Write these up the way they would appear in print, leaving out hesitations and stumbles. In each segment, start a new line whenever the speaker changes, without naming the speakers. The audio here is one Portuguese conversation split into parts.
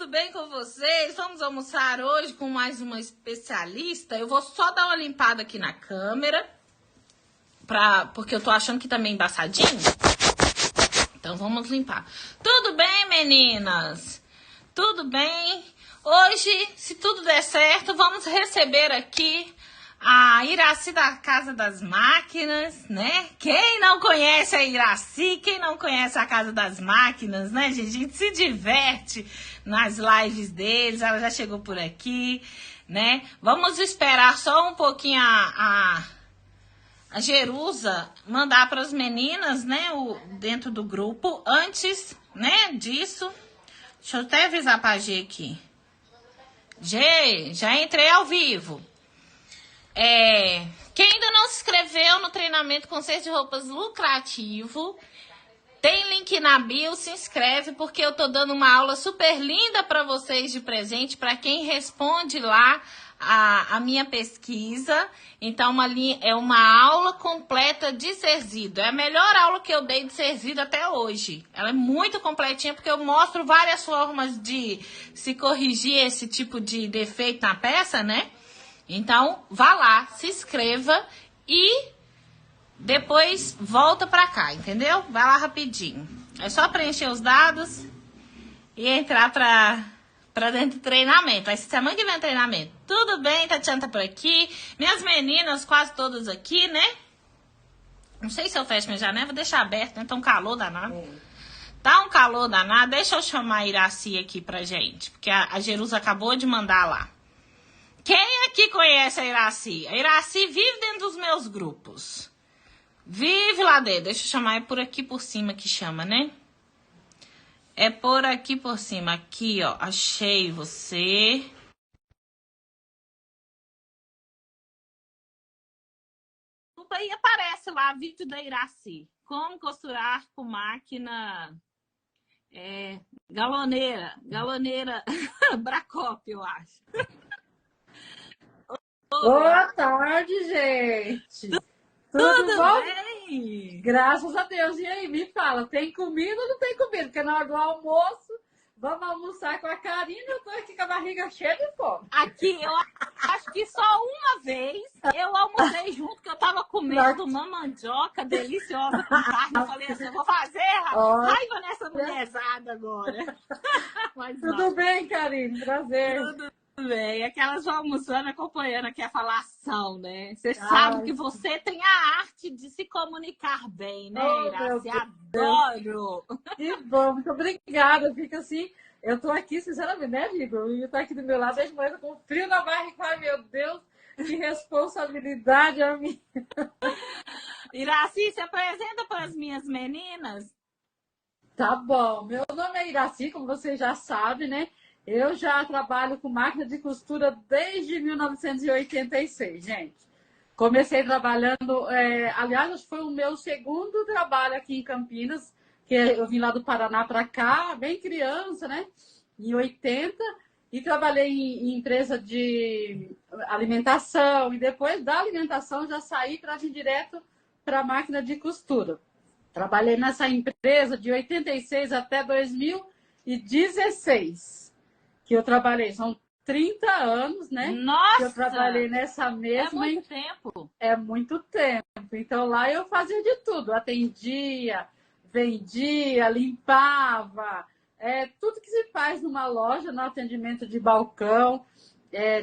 tudo bem com vocês? Vamos almoçar hoje com mais uma especialista. Eu vou só dar uma limpada aqui na câmera, porque eu tô achando que tá meio embaçadinho. Então vamos limpar. Tudo bem, meninas? Tudo bem? Hoje, se tudo der certo, vamos receber aqui a Iraci da Casa das Máquinas, né? Quem não conhece a Iraci, quem não conhece a Casa das Máquinas, né, gente? A gente se diverte nas lives deles, ela já chegou por aqui, né? Vamos esperar só um pouquinho a Jerusa mandar para as meninas, né, dentro do grupo. Antes, né, disso, deixa eu até avisar pra G aqui. G, já entrei ao vivo. Quem ainda não se inscreveu no treinamento Conserto de Roupas Lucrativo, tem link na bio, se inscreve, porque eu tô dando uma aula super linda para vocês de presente, para quem responde lá a minha pesquisa. Então, é uma aula completa de Cerzido. É a melhor aula que eu dei de Cerzido até hoje. Ela é muito completinha, porque eu mostro várias formas de se corrigir esse tipo de defeito na peça, né? Então, vá lá, se inscreva e depois volta pra cá, entendeu? Vai lá rapidinho. É só preencher os dados e entrar pra dentro do treinamento. Vai ser semana que vem o treinamento. Tudo bem, Tatiana tá por aqui. Minhas meninas quase todas aqui, né? Não sei se eu fecho minha janela, vou deixar aberto, né? Tá um calor danado. Tá um calor danado. Deixa eu chamar a Iraci aqui pra gente, porque a Jerusa acabou de mandar lá. Quem aqui conhece a Iraci? A Iraci vive dentro dos meus grupos. Vive lá dentro. Deixa eu chamar, é por aqui por cima que chama, né? É por aqui por cima. Aqui, ó. Achei você. Aí aparece lá, vídeo da Iraci. Como costurar com máquina galoneira. Galoneira Bracop, eu acho.
Boa tarde, gente. Tudo bom?
Bem?
Graças a Deus. E aí, me fala, tem comida ou não tem comida? Porque na hora do almoço, vamos almoçar com a Karina, eu tô aqui com a barriga cheia de fome.
Aqui, eu acho que só uma vez eu almocei junto, que eu tava comendo uma mandioca deliciosa com carne. Eu falei assim, eu vou fazer raiva nessa mulherzada agora. Mas
Tudo bem, Karina? Prazer.
Tudo bem. Aquelas vão almoçando, acompanhando aqui a falação, né? Você sabe que você tem a arte de se comunicar bem, né, Iraci? Adoro!
Que bom, muito obrigada. Fica assim, eu tô aqui, sinceramente, né, amigo? Eu tô aqui do meu lado, desde manhã com frio na barriga. Ai, meu Deus, que responsabilidade a mim.
Iraci, se apresenta para as minhas meninas.
Tá bom. Meu nome é Iraci, como você já sabe, né? Eu já trabalho com máquina de costura desde 1986, gente. Comecei trabalhando, aliás, acho que foi o meu segundo trabalho aqui em Campinas, que eu vim lá do Paraná para cá, bem criança, né? Em 80, e trabalhei em empresa de alimentação, e depois da alimentação já saí para vir direto para a máquina de costura. Trabalhei nessa empresa de 86 até 2016. Que eu trabalhei, são 30 anos, né?
Nossa!
Que eu trabalhei nessa mesma...
É muito tempo.
É muito tempo. Então, lá eu fazia de tudo. Atendia, vendia, limpava. Tudo que se faz numa loja, no atendimento de balcão.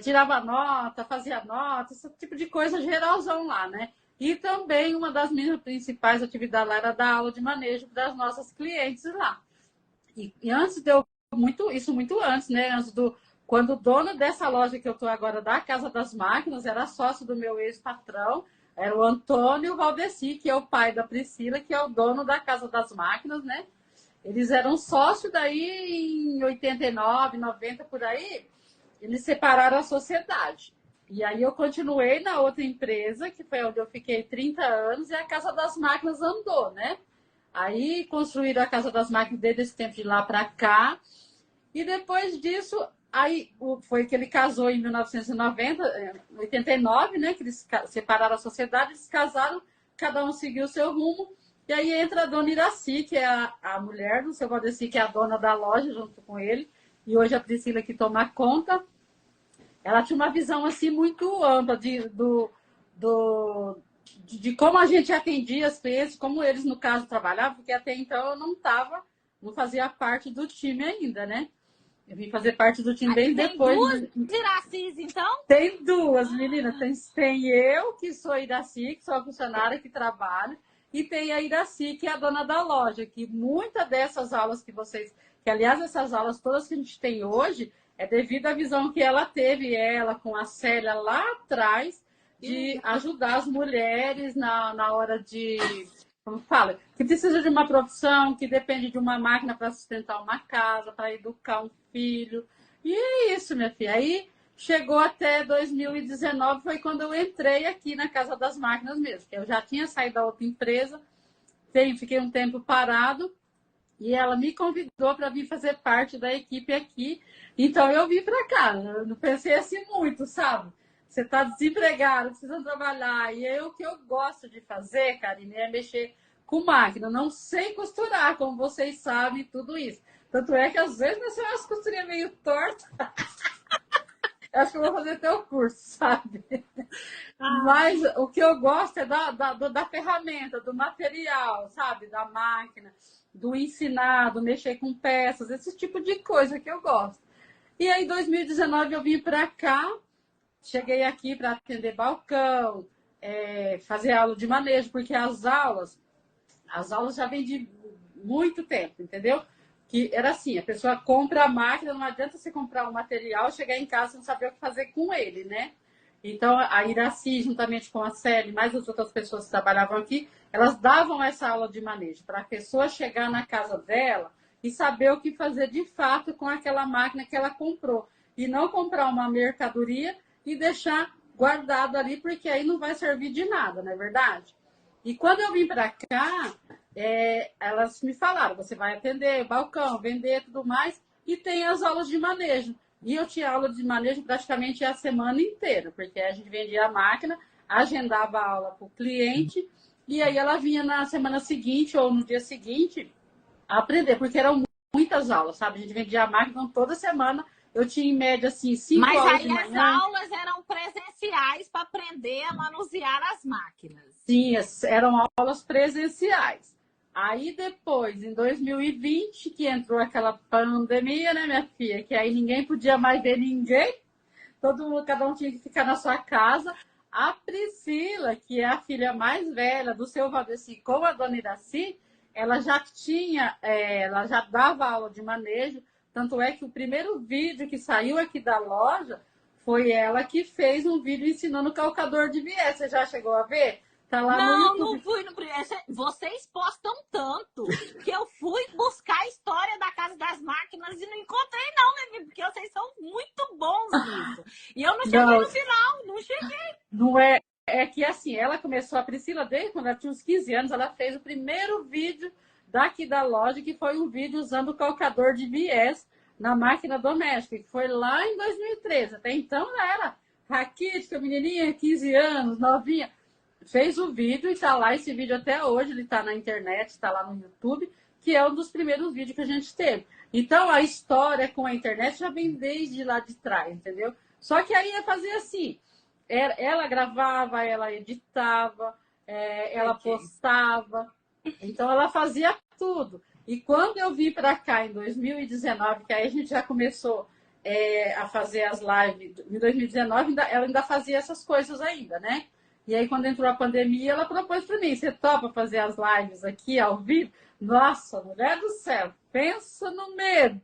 Tirava nota, fazia nota, esse tipo de coisa geralzão lá, né? E também uma das minhas principais atividades lá era dar aula de manejo para as nossas clientes lá. E antes de eu isso muito antes, né? Quando o dono dessa loja que eu estou agora, da Casa das Máquinas, era sócio do meu ex-patrão, era o Antônio Valdeci, que é o pai da Priscila, que é o dono da Casa das Máquinas, né? Eles eram sócios daí em 89, 90, por aí, eles separaram a sociedade. E aí eu continuei na outra empresa, que foi onde eu fiquei 30 anos, e a Casa das Máquinas andou, né? Aí construíram a Casa das Máquinas desde esse tempo de lá para cá. E depois disso, aí foi que ele casou em 1990, 89, né? Que eles separaram a sociedade, eles casaram, cada um seguiu o seu rumo. E aí entra a dona Iraci, que é a mulher do seu Valdeci, que é a dona da loja, junto com ele. e hoje a Priscila que toma conta. Ela tinha uma visão assim muito ampla de como a gente atendia as clientes, como eles, no caso, trabalhavam, porque até então eu não fazia parte do time ainda, né? Eu vim fazer parte do time bem depois.
Tem duas Iracis, então?
Tem duas, meninas. Tem eu, que sou a Iraci, que sou a funcionária que trabalha, e tem a Iraci, que é a dona da loja, que muitas dessas aulas que aliás, essas aulas todas que a gente tem hoje, é devido à visão que ela teve, ela com a Célia lá atrás, de ajudar as mulheres na hora de, como fala, que precisa de uma profissão, que depende de uma máquina para sustentar uma casa, para educar um filho. E é isso, minha filha. Aí chegou até 2019, foi quando eu entrei aqui na Casa das Máquinas mesmo, que eu já tinha saído da outra empresa, fiquei um tempo parado, e ela me convidou para vir fazer parte da equipe aqui. Então eu vim para cá. Eu não pensei assim muito, sabe? Você está desempregado, precisa trabalhar. E o que eu gosto de fazer, Karine, é mexer com máquina. Não sei costurar, como vocês sabem, tudo isso. Tanto é que às vezes nasceu umas costurinhas meio tortas. Eu acho que eu vou fazer teu curso, sabe? Mas o que eu gosto é da ferramenta, do material, sabe? Da máquina, do ensinar, do mexer com peças, esse tipo de coisa que eu gosto. E aí, em 2019, eu vim para cá, cheguei aqui para atender balcão, fazer aula de manejo, porque as aulas já vêm de muito tempo, entendeu? Que era assim, a pessoa compra a máquina, não adianta você comprar o material, chegar em casa e não saber o que fazer com ele, né? Então, a Iraci, juntamente com a Célia, mais as outras pessoas que trabalhavam aqui, elas davam essa aula de manejo para a pessoa chegar na casa dela e saber o que fazer de fato com aquela máquina que ela comprou. E não comprar uma mercadoria e deixar guardado ali, porque aí não vai servir de nada, não é verdade? E quando eu vim para cá, elas me falaram, você vai atender balcão, vender tudo mais, e tem as aulas de manejo. E eu tinha aula de manejo praticamente a semana inteira, porque a gente vendia a máquina, agendava a aula para o cliente, e aí ela vinha na semana seguinte ou no dia seguinte aprender, porque eram muitas aulas, sabe? A gente vendia a máquina, então toda semana eu tinha em média assim 5 aulas de manhã.
Mas aí as aulas eram presenciais para aprender a manusear as máquinas.
Sim, eram aulas presenciais. Aí depois, em 2020, que entrou aquela pandemia, né, minha filha? Que aí ninguém podia mais ver ninguém. Todo mundo, cada um tinha que ficar na sua casa. A Priscila, que é a filha mais velha do seu Valdeci, com a dona Iraci, ela já dava aula de manejo. Tanto é que o primeiro vídeo que saiu aqui da loja foi ela que fez um vídeo ensinando o calcador de viés. Você já chegou a ver? Tá lá no YouTube.
Não fui no primeiro. Vocês postam tanto que eu fui buscar a história da Casa das Máquinas e não encontrei, não, minha filha, porque vocês são muito bons nisso. E eu não cheguei no final, não cheguei.
Não é. É que assim, ela começou, a Priscila, desde quando ela tinha uns 15 anos, ela fez o primeiro vídeo daqui da loja, que foi um vídeo usando o calcador de viés na máquina doméstica, que foi lá em 2013. Até então ela era raquítica, menininha, 15 anos, novinha. Fez o vídeo e está lá esse vídeo até hoje, ele está na internet, está lá no YouTube, que é um dos primeiros vídeos que a gente teve. Então, a história com a internet já vem desde lá de trás, entendeu? Só que aí ia fazer assim, ela gravava, ela editava, ela postava, então ela fazia tudo. E quando eu vim para cá em 2019, que aí a gente já começou a fazer as lives, em 2019 ela ainda fazia essas coisas ainda, né? E aí, quando entrou a pandemia, ela propôs para mim, você topa fazer as lives aqui ao vivo? Nossa, mulher do céu, pensa no medo.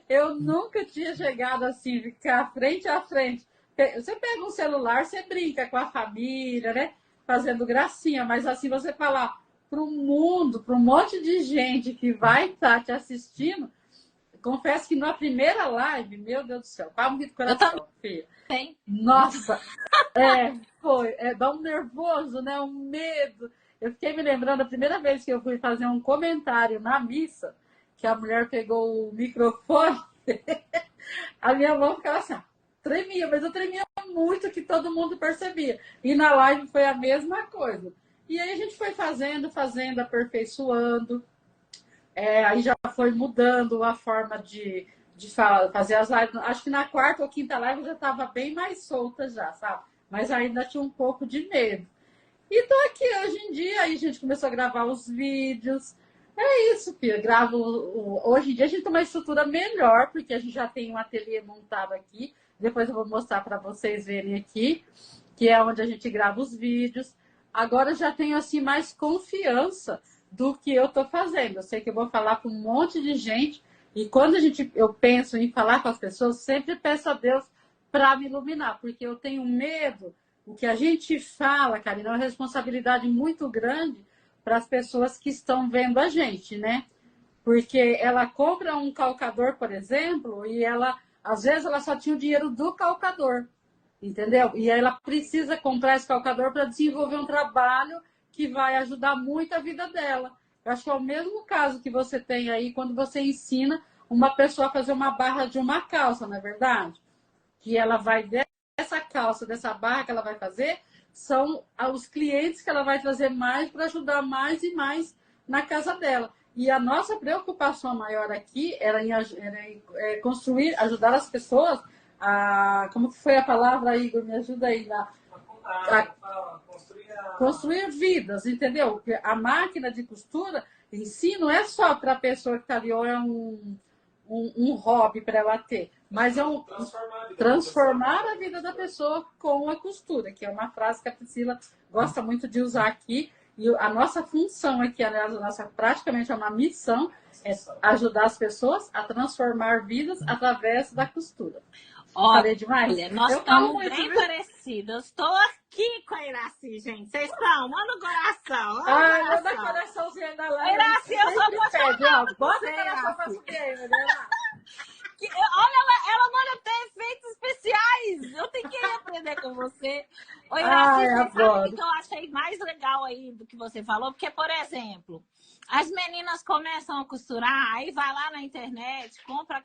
Eu nunca tinha chegado assim, ficar frente a frente. Você pega um celular, você brinca com a família, né? Fazendo gracinha, mas assim, você falar para o mundo, para um monte de gente que vai estar te assistindo, confesso que na primeira live, meu Deus do céu, quase morri do coração, filha.
Tem.
Nossa, foi. Dá um nervoso, né? Um medo. Eu fiquei me lembrando a primeira vez que eu fui fazer um comentário na missa, que a mulher pegou o microfone, a minha mão ficava assim, tremia, mas eu tremia muito, que todo mundo percebia. E na live foi a mesma coisa. E aí a gente foi fazendo, aperfeiçoando. Aí já foi mudando a forma de fazer as lives. Acho que na quarta ou quinta live eu já estava bem mais solta já, sabe? Mas ainda tinha um pouco de medo. E tô aqui hoje em dia, aí a gente começou a gravar os vídeos. É isso, Pia. Gravo. Hoje em dia a gente tem uma estrutura melhor, porque a gente já tem um ateliê montado aqui. Depois eu vou mostrar para vocês verem aqui, que é onde a gente grava os vídeos. Agora eu já tenho assim mais confiança do que eu estou fazendo. Eu sei que eu vou falar com um monte de gente. E quando eu penso em falar com as pessoas, sempre peço a Deus para me iluminar, porque eu tenho medo. O que a gente fala, Karina, é uma responsabilidade muito grande para as pessoas que estão vendo a gente, né? Porque ela compra um calcador, por exemplo, e às vezes, ela só tinha o dinheiro do calcador, entendeu? E aí ela precisa comprar esse calcador para desenvolver um trabalho que vai ajudar muito a vida dela. Eu acho que é o mesmo caso que você tem aí quando você ensina uma pessoa a fazer uma barra de uma calça, não é verdade? Que ela vai dessa calça, dessa barra que ela vai fazer, são os clientes que ela vai trazer mais para ajudar mais e mais na casa dela. E a nossa preocupação maior aqui era em construir, ajudar as pessoas a. Como que foi a palavra, Igor? Me ajuda aí. Construir vidas, entendeu? Porque a máquina de costura em si não é só para a pessoa que está ali, ou é um hobby para ela ter, mas é transformar a vida da pessoa com a costura, que é uma frase que a Priscila gosta muito de usar aqui. E a nossa função aqui, aliás, praticamente é uma missão, é ajudar as pessoas a transformar vidas através da costura. Falei demais?
Olha, nós estamos bem parecidas. Estou aqui com a Iraci, gente. Vocês estão? Manda o coração.
Manda coraçãozinho aí na live.
Iraci, eu sou apaixonada.
Bota o coração pra subir aí, mulher.
Olha, ela manda até efeitos especiais. Eu tenho que aprender com você. Oi, Iraci, você sabe o que eu achei mais legal aí do que você falou? Porque, por exemplo, as meninas começam a costurar, aí vai lá na internet, compra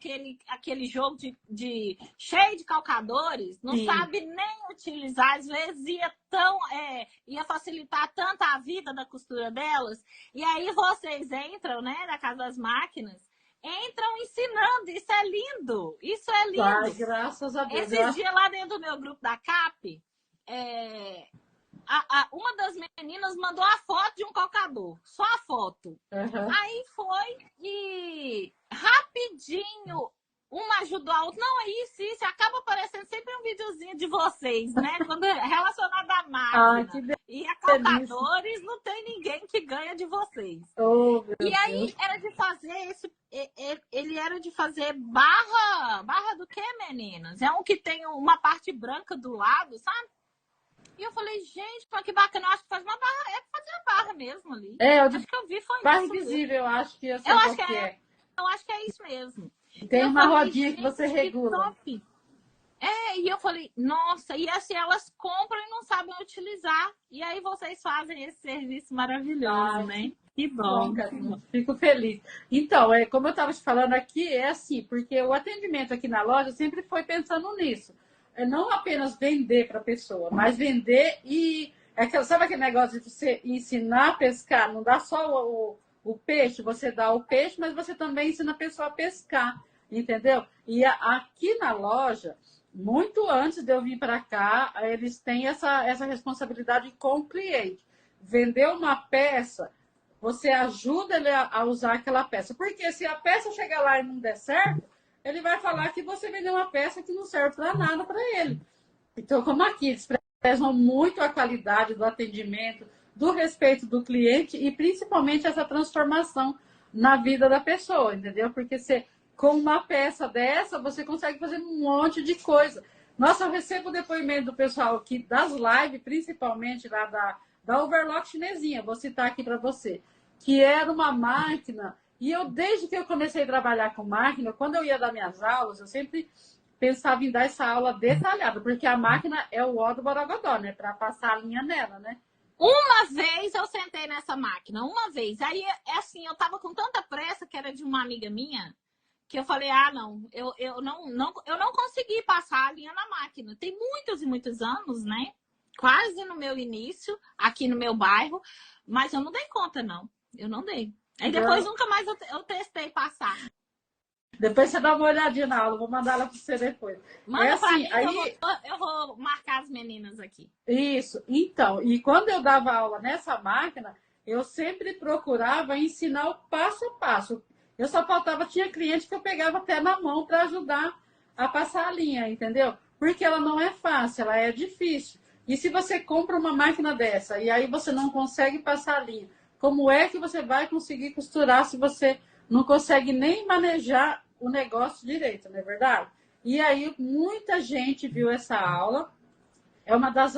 aquele jogo cheio de calcadores, não sabe nem utilizar, às vezes ia facilitar tanto a vida da costura delas. E aí vocês entram, né, na Casa das Máquinas, entram ensinando. Isso é lindo. Isso é lindo.
Ai, graças a Deus.
Esses dias lá dentro do meu grupo da CAP, uma das meninas mandou a foto de um calcador. Só a foto.
Uhum.
Aí foi e rapidinho uma ajudou a outra. Não, é isso. Acaba aparecendo sempre um videozinho de vocês, né? Quando relacionado à máquina. E a calcadores, não tem ninguém que ganha de vocês.
E
aí era de fazer ele era de fazer barra do que, meninas? É um que tem uma parte branca do lado, sabe? E eu falei, gente, mas que bacana, eu acho que faz uma barra, é fazer a barra mesmo ali. Acho que eu vi, foi
barra
isso.
Invisível, eu acho que
eu acho que é isso mesmo.
Tem uma rodinha que você regula.
Top. E eu falei, nossa, e assim elas compram e não sabem utilizar. E aí vocês fazem esse serviço maravilhoso, né? Que bom.
Fico feliz. Então, como eu estava te falando aqui, é assim, porque o atendimento aqui na loja sempre foi pensando nisso. É não apenas vender para a pessoa, mas vender e... sabe aquele negócio de você ensinar a pescar? Não dá só o peixe, você dá o peixe, mas você também ensina a pessoa a pescar, entendeu? E aqui na loja, muito antes de eu vir para cá, eles têm essa responsabilidade com o cliente. Vender uma peça, você ajuda ele a usar aquela peça. Porque se a peça chegar lá e não der certo, ele vai falar que você vendeu uma peça que não serve para nada para ele. Então, como aqui, eles prezam muito a qualidade do atendimento, do respeito do cliente e principalmente essa transformação na vida da pessoa, entendeu? Porque com uma peça dessa, você consegue fazer um monte de coisa. Nossa, eu recebo depoimento do pessoal aqui das lives, principalmente lá da Overlock chinesinha, vou citar aqui para você, que era uma máquina. E desde que eu comecei a trabalhar com máquina, quando eu ia dar minhas aulas, eu sempre pensava em dar essa aula detalhada, porque a máquina é o ó do borogodó, né? Para passar a linha nela, né?
Uma vez eu sentei nessa máquina, uma vez. Aí, assim, eu tava com tanta pressa, que era de uma amiga minha, que eu falei, não, eu não consegui passar a linha na máquina. Tem muitos e muitos anos, né? Quase no meu início, aqui no meu bairro, mas eu não dei conta, não. Eu não dei. Aí depois nunca mais eu testei passar.
Depois você dá uma olhadinha na aula, vou mandar ela para você depois.
Manda
assim,
pra mim,
aí...
eu vou marcar as meninas aqui.
Isso, então, e quando eu dava aula nessa máquina, eu sempre procurava ensinar o passo a passo. Eu só faltava, tinha cliente que eu pegava até na mão para ajudar a passar a linha, entendeu? Porque ela não é fácil, ela é difícil. E se você compra uma máquina dessa e aí você não consegue passar a linha, como é que você vai conseguir costurar se você não consegue nem manejar o negócio direito, não é verdade? E aí muita gente viu essa aula, é uma das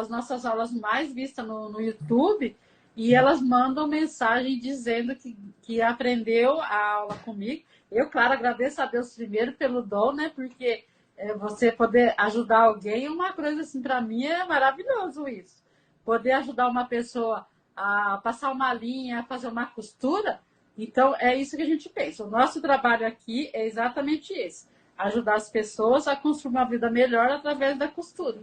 nossas aulas mais vistas no YouTube, e elas mandam mensagem dizendo que aprendeu a aula comigo. Eu, claro, agradeço a Deus primeiro pelo dom, né? Porque você poder ajudar alguém é uma coisa assim, para mim é maravilhoso isso. Poder ajudar uma pessoa a passar uma linha, a fazer uma costura. Então, é isso que a gente pensa. O nosso trabalho aqui é exatamente esse: ajudar as pessoas a construir uma vida melhor através da costura.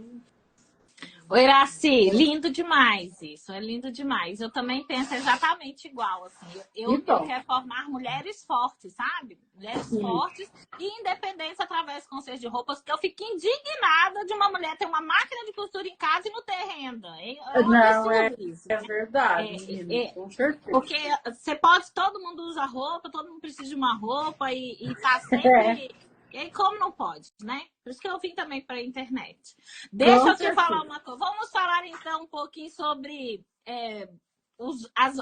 Oi, Iraci, lindo demais isso, é lindo demais. Eu também penso exatamente igual, assim. Eu quero formar mulheres fortes, sabe? Mulheres fortes e independentes através do conselho de roupas, porque eu fico indignada de uma mulher ter uma máquina de costura em casa e não ter renda.
Não, isso. É verdade, com certeza.
Porque você pode, todo mundo usa roupa, todo mundo precisa de uma roupa e tá sempre... E aí, como não pode, né? Por isso que eu vim também para a internet. Deixa eu te falar uma coisa. Vamos falar, então, um pouquinho sobre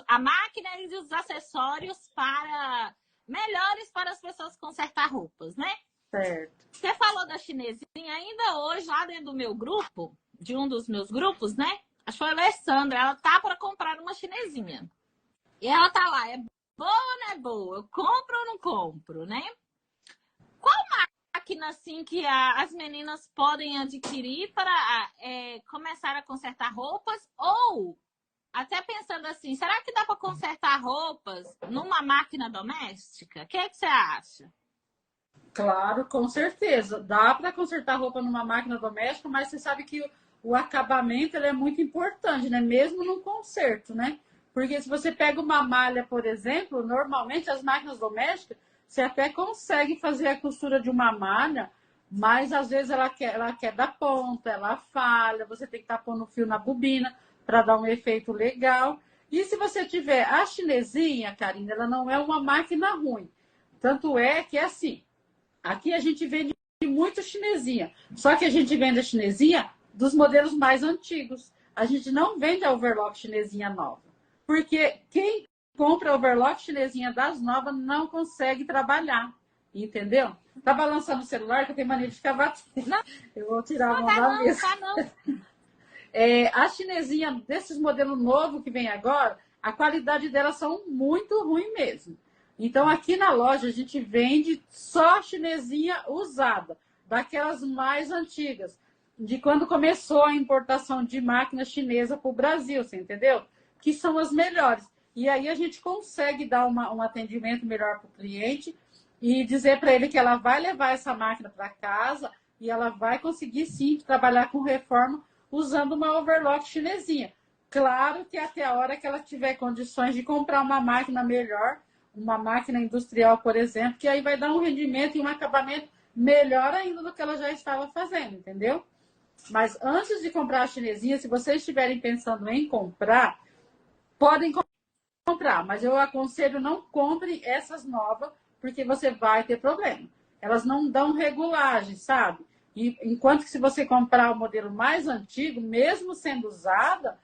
a máquina e os acessórios melhores para as pessoas consertar roupas, né?
Certo.
Você falou da chinesinha. Ainda hoje, lá dentro do meu grupo, de um dos meus grupos, né? Acho que foi a Alessandra. Ela tá para comprar uma chinesinha. E ela tá lá. É boa ou não é boa? Eu compro ou não compro, né? Qual máquina assim que as meninas podem adquirir para começar a consertar roupas? Ou, até pensando assim, será que dá para consertar roupas numa máquina doméstica? O que você acha?
Claro, com certeza. Dá para consertar roupa numa máquina doméstica, mas você sabe que o acabamento ele é muito importante, né? Mesmo no conserto, né? Porque se você pega uma malha, por exemplo, normalmente as máquinas domésticas, você até consegue fazer a costura de uma malha, mas às vezes ela quer dar ponta, ela falha, você tem que estar pondo fio na bobina para dar um efeito legal. E se você tiver a chinesinha, Karina, ela não é uma máquina ruim. Tanto é que é assim, aqui a gente vende muito chinesinha, só que a gente vende a chinesinha dos modelos mais antigos. A gente não vende a overlock chinesinha nova, porque quem compra overlock chinesinha das novas não consegue trabalhar, entendeu? Tá balançando o celular que eu tenho mania de ficar batendo. Eu vou tirar a mão da mesa. A chinesinha desses modelos novos que vem agora, a qualidade delas são muito ruim mesmo. Então aqui na loja a gente vende só chinesinha usada, daquelas mais antigas, de quando começou a importação de máquina chinesa para o Brasil, você entendeu? Que são as melhores. E aí a gente consegue dar um atendimento melhor para o cliente e dizer para ele que ela vai levar essa máquina para casa e ela vai conseguir sim trabalhar com reforma usando uma overlock chinesinha. Claro que até a hora que ela tiver condições de comprar uma máquina melhor, uma máquina industrial, por exemplo, que aí vai dar um rendimento e um acabamento melhor ainda do que ela já estava fazendo, entendeu? Mas antes de comprar a chinesinha, se vocês estiverem pensando em comprar, podem comprar, mas eu aconselho não compre essas novas, porque você vai ter problema. Elas não dão regulagem, sabe? E enquanto que se você comprar o modelo mais antigo, mesmo sendo usada,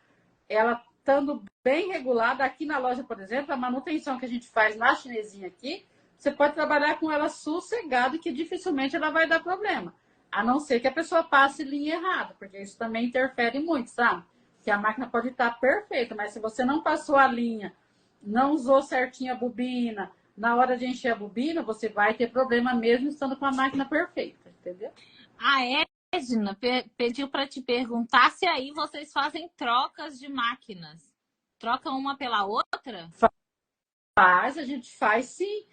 ela estando bem regulada, aqui na loja, por exemplo, a manutenção que a gente faz na chinesinha aqui, você pode trabalhar com ela sossegado, que dificilmente ela vai dar problema. A não ser que a pessoa passe linha errada, porque isso também interfere muito, sabe? Que a máquina pode estar perfeita, mas se você não passou a linha, não usou certinho a bobina, na hora de encher a bobina, você vai ter problema mesmo estando com a máquina perfeita, entendeu?
A Edna pediu para te perguntar se aí vocês fazem trocas de máquinas. Trocam uma pela outra?
A gente faz sim.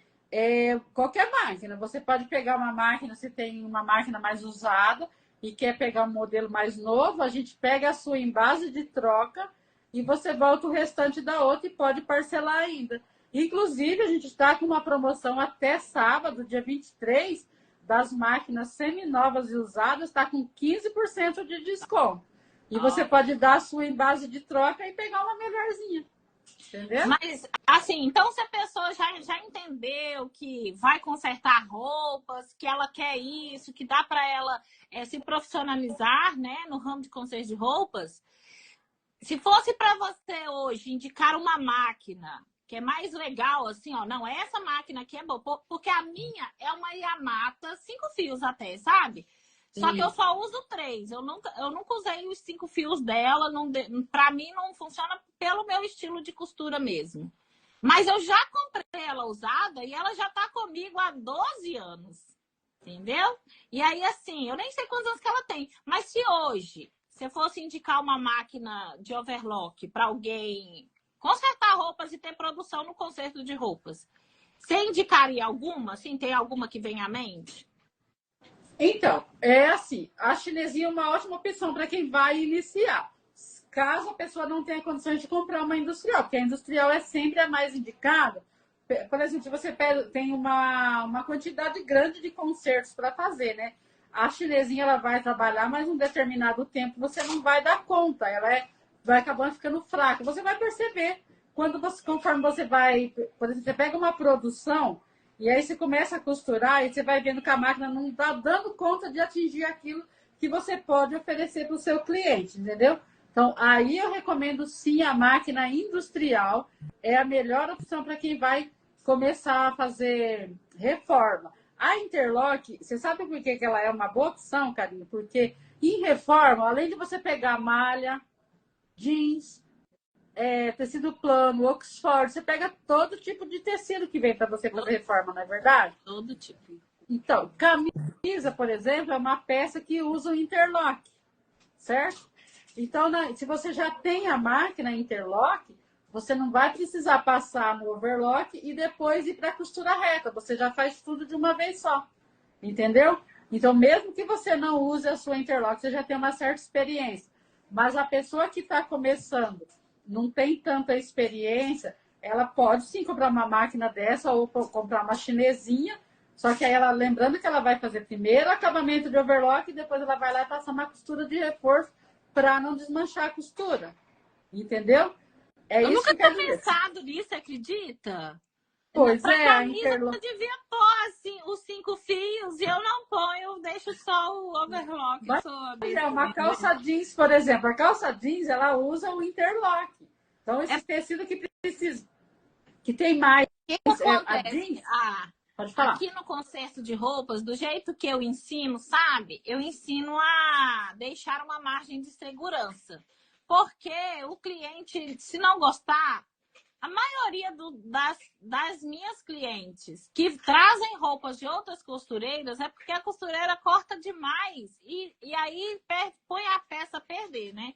Qualquer máquina. Você pode pegar uma máquina, se tem uma máquina mais usada e quer pegar um modelo mais novo, a gente pega a sua em base de troca e você volta o restante da outra e pode parcelar ainda. Inclusive, a gente está com uma promoção até sábado, dia 23, das máquinas seminovas e usadas, está com 15% de desconto. E você pode dar a sua em base de troca e pegar uma melhorzinha. Entendeu?
Mas, assim, então se a pessoa já entendeu que vai consertar roupas, que ela quer isso, que dá para ela se profissionalizar, né, no ramo de conserto de roupas, se fosse para você hoje indicar uma máquina que é mais legal, assim, ó, não, essa máquina aqui é boa, porque a minha é uma Yamata 5 fios até, sabe? Só que eu só uso 3. Eu nunca usei os 5 fios dela. Pra mim não funciona pelo meu estilo de costura mesmo. Mas eu já comprei ela usada e ela já tá comigo há 12 anos. Entendeu? E aí, assim, eu nem sei quantos anos que ela tem. Mas se hoje você fosse indicar uma máquina de overlock para alguém consertar roupas e ter produção no conserto de roupas, você indicaria alguma? Assim, tem alguma que vem à mente?
Então, é assim, a chinesinha é uma ótima opção para quem vai iniciar. Caso a pessoa não tenha condições de comprar uma industrial, porque a industrial é sempre a mais indicada. Por exemplo, se você tem uma quantidade grande de consertos para fazer, né? A chinesinha ela vai trabalhar, mas um determinado tempo você não vai dar conta, vai acabando ficando fraca. Você vai perceber conforme você vai, por exemplo, você pega uma produção. E aí você começa a costurar e você vai vendo que a máquina não está dando conta de atingir aquilo que você pode oferecer para o seu cliente, entendeu? Então, aí eu recomendo sim a máquina industrial. É a melhor opção para quem vai começar a fazer reforma. A Interlock, você sabe por que ela é uma boa opção, Karine? Porque em reforma, além de você pegar malha, jeans, tecido plano, Oxford, você pega todo tipo de tecido que vem para você fazer reforma, não é verdade?
Todo tipo.
Então, camisa, por exemplo, é uma peça que usa o interlock, certo? Então, se você já tem a máquina interlock, você não vai precisar passar no overlock e depois ir para a costura reta. Você já faz tudo de uma vez só, entendeu? Então, mesmo que você não use a sua interlock, você já tem uma certa experiência. Mas a pessoa que está começando não tem tanta experiência, ela pode sim comprar uma máquina dessa ou comprar uma chinesinha, só que aí ela, lembrando que ela vai fazer primeiro acabamento de overlock e depois ela vai lá e passar uma costura de reforço para não desmanchar a costura. Entendeu?
Eu nunca tinha pensado nisso, acredita?
Pois
pra
é,
camisa eu devia pôr assim, os 5 fios e eu não ponho, eu deixo só o overlock.
Uma calça jeans, por exemplo, a calça jeans ela usa o interlock. Então, esse tecido que precisa, que tem mais. A jeans, pode falar.
Aqui no conserto de roupas, do jeito que eu ensino, sabe? Eu ensino a deixar uma margem de segurança. Porque o cliente, se não gostar, a maioria das minhas clientes que trazem roupas de outras costureiras é porque a costureira corta demais e aí põe a peça a perder, né?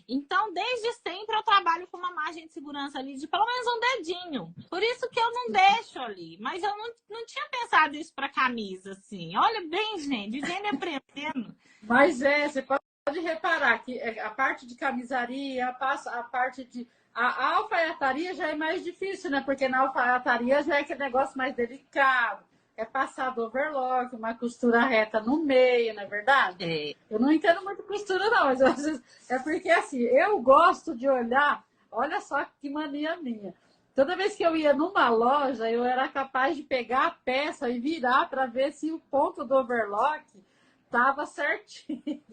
Então, desde sempre eu trabalho com uma margem de segurança ali de pelo menos um dedinho. Por isso que eu não deixo ali. Mas eu não tinha pensado isso para camisa, assim. Olha bem, gente, vivendo e aprendendo.
Mas você pode reparar que a parte de camisaria, a parte de... A alfaiataria já é mais difícil, né? Porque na alfaiataria já é aquele negócio mais delicado. É passado overlock, uma costura reta no meio, não é verdade?
É.
Eu não entendo muito costura, não, mas às vezes é porque assim, eu gosto de olhar, olha só que mania minha. Toda vez que eu ia numa loja, eu era capaz de pegar a peça e virar para ver se o ponto do overlock estava certinho.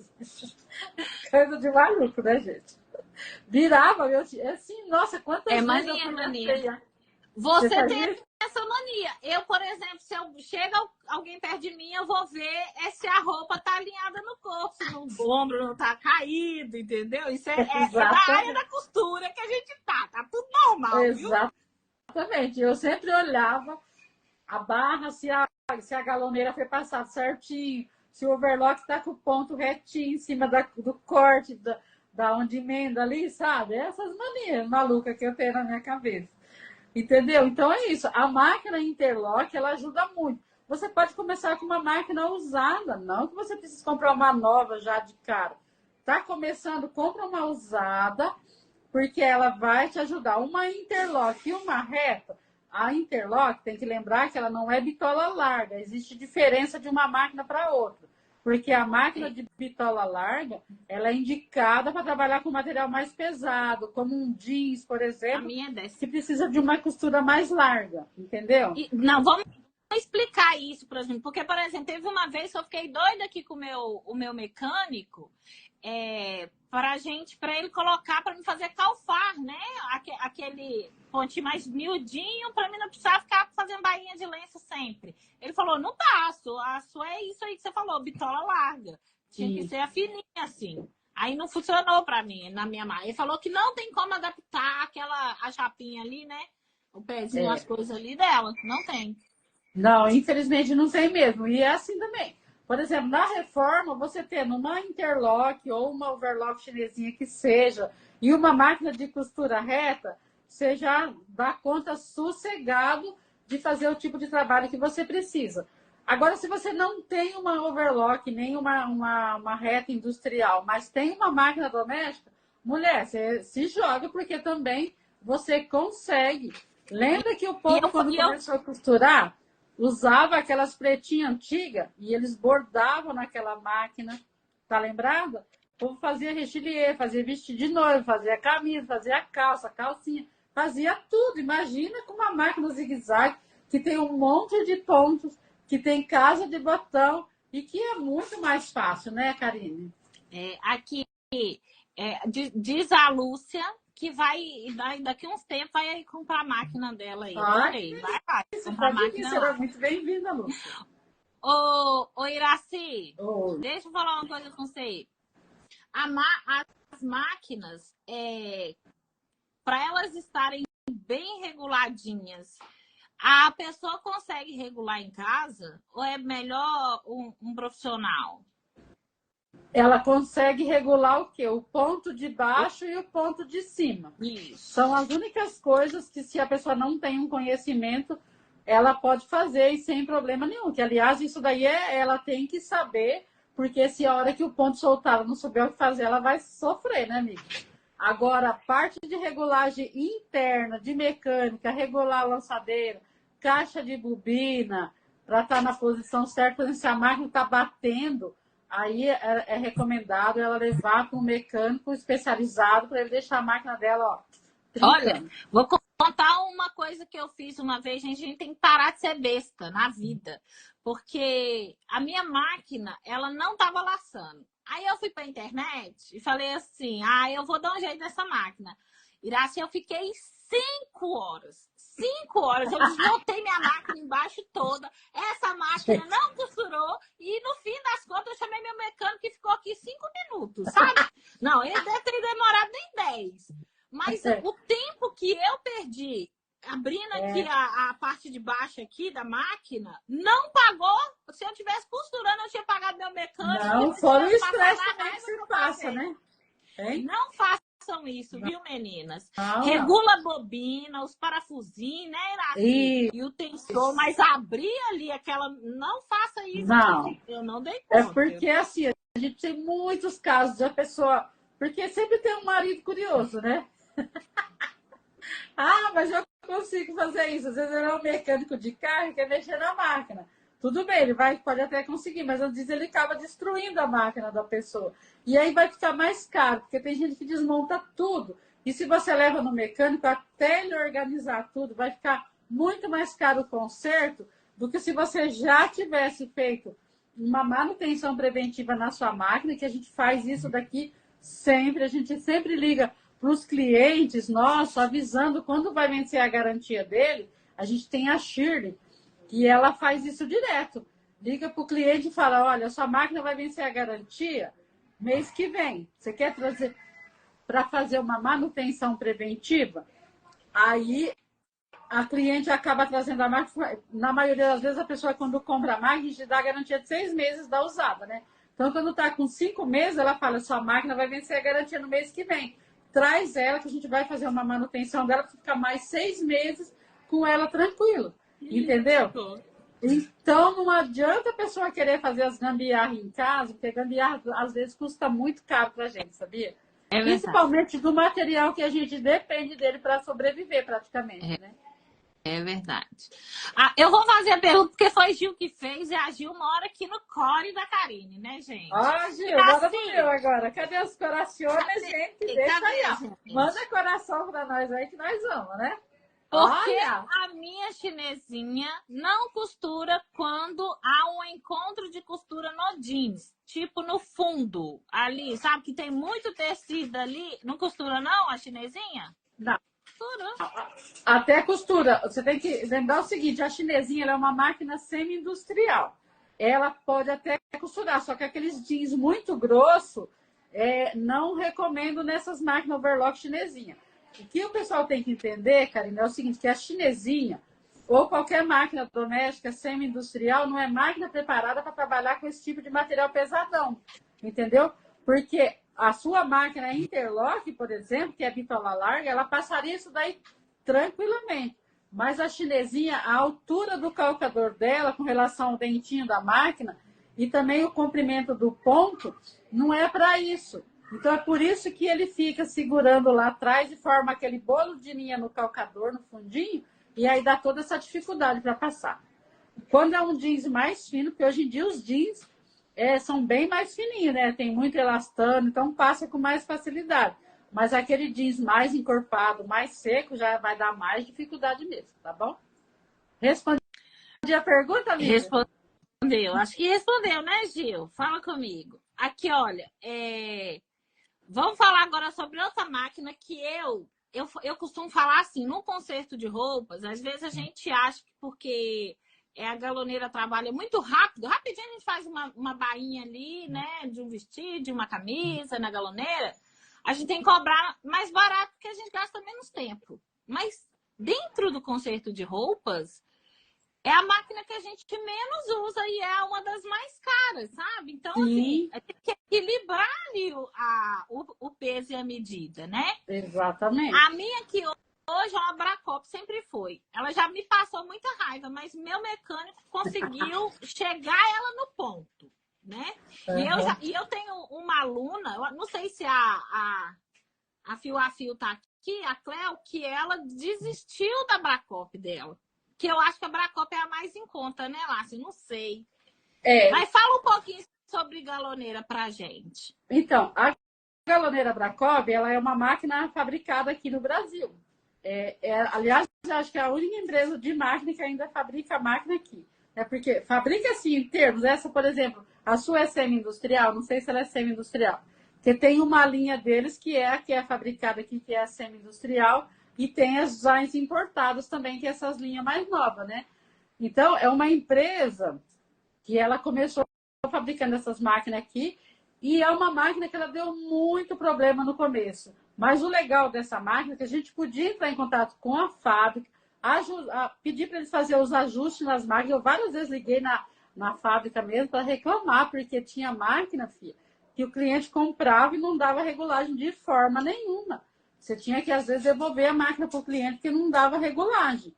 Coisa de maluco, né, gente? Virava, meu tio. Assim, nossa, quantas vezes
mania,
eu fui
mania. Você tem essa mania. Eu, por exemplo, se chega alguém perto de mim, eu vou ver se a roupa tá alinhada no corpo, se o ombro não tá caído, entendeu? Isso é da área da costura que a gente tá tudo normal,
Exatamente. Eu sempre olhava a barra, se a galoneira foi passada certinho, se o overlock tá com o ponto retinho em cima do corte, da onde emenda ali, sabe? Essas manias malucas que eu tenho na minha cabeça. Entendeu? Então é isso. A máquina interlock, ela ajuda muito. Você pode começar com uma máquina usada, não que você precise comprar uma nova já de cara. Tá começando, compra uma usada, porque ela vai te ajudar. Uma interlock e uma reta, A interlock tem que lembrar que ela não é bitola larga. Existe diferença de uma máquina para outra. Porque a máquina de bitola larga, ela é indicada para trabalhar com material mais pesado, como um jeans, por
A
exemplo,
minha é dessa.
que precisa de uma costura mais larga, entendeu?
Não, vamos explicar isso, por exemplo. Porque, por exemplo, teve uma vez que eu fiquei doida aqui com o meu mecânico para ele colocar, para me fazer calfar, né? Aquele pontinho mais miudinho, para mim não precisar ficar fazendo bainha de lenço sempre. Ele falou, não dá, a sua é isso aí que você falou, bitola larga. Tinha que ser a fininha, assim. Aí não funcionou para mim, na minha máquina. Ele falou que não tem como adaptar a chapinha ali, né? O pezinho, as coisas ali dela. Não tem.
Não, infelizmente não tem mesmo. E é assim também. Por exemplo, na reforma, você tendo uma interlock ou uma overlock chinesinha que seja, e uma máquina de costura reta, você já dá conta sossegado de fazer o tipo de trabalho que você precisa. Agora, se você não tem uma overlock, nem uma reta industrial, mas tem uma máquina doméstica, mulher, você se joga, porque também você consegue. Lembra que o povo, quando começou a costurar, usava aquelas pretinhas antigas e eles bordavam naquela máquina, tá lembrado? O povo fazia rechilier, fazia vestido de noiva, fazia camisa, fazia calça, calcinha, fazia tudo. Imagina com uma máquina zigue-zague que tem um monte de pontos, que tem casa de botão e que é muito mais fácil, né, Karine?
Aqui diz a Lúcia que daqui uns tempos vai comprar a máquina dela aí. Adorei. Vai comprar a máquina.
Será muito bem-vinda, Lúcia.
Ô, Iraci,
Oi.
deixa eu falar uma coisa com você. As máquinas, para elas estarem bem reguladinhas, a pessoa consegue regular em casa ou é melhor um profissional?
Ela consegue regular o quê? O ponto de baixo e o ponto de cima.
Isso.
São as únicas coisas que, se a pessoa não tem um conhecimento, ela pode fazer e sem problema nenhum. Que, aliás, isso daí ela tem que saber, porque se a hora que o ponto soltar ela não souber o que fazer, ela vai sofrer, né, amiga? Agora, a parte de regulagem interna, de mecânica, regular a lançadeira, caixa de bobina, para estar na posição certa, se a máquina está batendo, aí é recomendado ela levar para um mecânico especializado para ele deixar a máquina dela, ó, trincando.
Olha, vou contar uma coisa que eu fiz uma vez. A gente tem que parar de ser besta na vida. Porque a minha máquina, ela não estava laçando. Aí eu fui para a internet e falei assim, eu vou dar um jeito nessa máquina. Iraci, eu fiquei 5 horas. 5 horas, eu desmontei minha máquina embaixo toda. Essa máquina não costurou e no fim das contas eu chamei meu mecânico que ficou aqui 5 minutos, sabe? Não, ele deve ter demorado nem 10. Mas o tempo que eu perdi abrindo aqui a parte de baixo aqui da máquina, não pagou. Se eu tivesse costurando, eu tinha pagado meu mecânico.
Não, fora o estresse também que você passa, né?
Hein? Não façam isso, viu, meninas? Regula a bobina, os parafusinhos, né, Iraci? E o tensor, mas abrir ali aquela... Não faça isso.
Não.
Eu não dei conta.
É porque, assim, a gente tem muitos casos de a pessoa... Porque sempre tem um marido curioso, né? Mas eu consigo fazer isso. Às vezes ele é um mecânico de carro e quer mexer na máquina. Tudo bem, ele pode até conseguir, mas às vezes ele acaba destruindo a máquina da pessoa. E aí vai ficar mais caro, porque tem gente que desmonta tudo. E se você leva no mecânico, até ele organizar tudo, vai ficar muito mais caro o conserto do que se você já tivesse feito uma manutenção preventiva na sua máquina, que a gente faz isso daqui sempre. A gente sempre liga para os clientes nossos, avisando quando vai vencer a garantia dele. A gente tem a Shirley, que ela faz isso direto. Liga para o cliente e fala, olha, sua máquina vai vencer a garantia mês que vem. Você quer trazer para fazer uma manutenção preventiva? Aí a cliente acaba trazendo a máquina. Na maioria das vezes, a pessoa, quando compra a máquina, a gente dá a garantia de 6 meses da usada, né? Então, quando está com 5 meses, ela fala, sua máquina vai vencer a garantia no mês que vem. Traz ela, que a gente vai fazer uma manutenção dela para ficar mais 6 meses com ela tranquilo. Entendeu? Então, não adianta a pessoa querer fazer as gambiarras em casa, porque gambiarra, às vezes, custa muito caro para a gente, sabia? Principalmente do material que a gente depende dele para sobreviver, praticamente, né?
É verdade. Ah, eu vou fazer a pergunta porque foi Gil que fez e a Gil mora aqui no core da Karine, né, gente?
Ó, Gil, bora pro meu
Assim,
agora. Cadê os corações, gente? Deixa aí,
cadê,
ó.
gente?
Manda coração pra nós aí que nós vamos, né?
Porque
Olha!
a minha chinesinha não costura quando há um encontro de costura no jeans. Tipo no fundo, ali, sabe que tem muito tecido ali. Não costura não, a chinesinha?
Não,
Costura.
até costura. Você tem que lembrar o seguinte: a chinesinha ela é uma máquina semi-industrial. Ela pode até costurar, só que aqueles jeans muito grosso, não recomendo nessas máquinas overlock chinesinha. O que o pessoal tem que entender, Karina, é o seguinte: que a chinesinha ou qualquer máquina doméstica semi-industrial não é máquina preparada para trabalhar com esse tipo de material pesadão, entendeu? Porque a sua máquina interlock, por exemplo, que é bitola larga, ela passaria isso daí tranquilamente. Mas a chinesinha, a altura do calcador dela com relação ao dentinho da máquina e também o comprimento do ponto, não é para isso. Então é por isso que ele fica segurando lá atrás e forma aquele bolo de linha no calcador, no fundinho, e aí dá toda essa dificuldade para passar. Quando é um jeans mais fino, porque hoje em dia os jeans são bem mais fininhos, né? Tem muito elastano, então passa com mais facilidade. Mas aquele jeans mais encorpado, mais seco, já vai dar mais dificuldade mesmo, tá bom? Respondi a pergunta, amiga?
Respondeu. Acho que respondeu, né, Gil? Fala comigo. Aqui, olha, vamos falar agora sobre outra máquina que eu costumo falar assim, no conserto de roupas, às vezes a gente acha que porque a galoneira trabalha muito rápido, rapidinho a gente faz uma bainha ali, né, de um vestido, de uma camisa na galoneira, a gente tem que cobrar mais barato porque a gente gasta menos tempo. Mas dentro do conserto de roupas, é a máquina que a gente menos usa e é uma das mais caras, sabe? Então, assim,
Sim,
tem que equilibrar ali o peso e a medida, né?
exatamente.
A minha que hoje é uma Bracop, sempre foi. Ela já me passou muita raiva, mas meu mecânico conseguiu chegar ela no ponto, né?
Uhum.
E eu tenho uma aluna, eu não sei se a Fio a Fio tá aqui, a Cleo, que ela desistiu da Bracop dela. Que eu acho que a Bracop é a mais em conta, né, Lácia? Não sei.
É,
Mas fala um pouquinho sobre galoneira pra gente.
então, a galoneira Bracov, ela é uma máquina fabricada aqui no Brasil. Aliás, acho que é a única empresa de máquina que ainda fabrica máquina aqui. É porque fabrica assim em termos, essa, por exemplo, a sua é semi-industrial, não sei se ela é semi-industrial. Porque tem uma linha deles que é a que é fabricada aqui, que é a semi-industrial, e tem as designs importadas também, que é essas linhas mais novas, né? Então, é uma empresa que ela começou fabricando essas máquinas aqui e é uma máquina que ela deu muito problema no começo. Mas o legal dessa máquina é que a gente podia entrar em contato com a fábrica, pedir para eles fazerem os ajustes nas máquinas. Eu várias vezes liguei na fábrica mesmo para reclamar, porque tinha máquina, filha, que o cliente comprava e não dava regulagem de forma nenhuma. Você tinha que, às vezes, devolver a máquina para o cliente que não dava regulagem.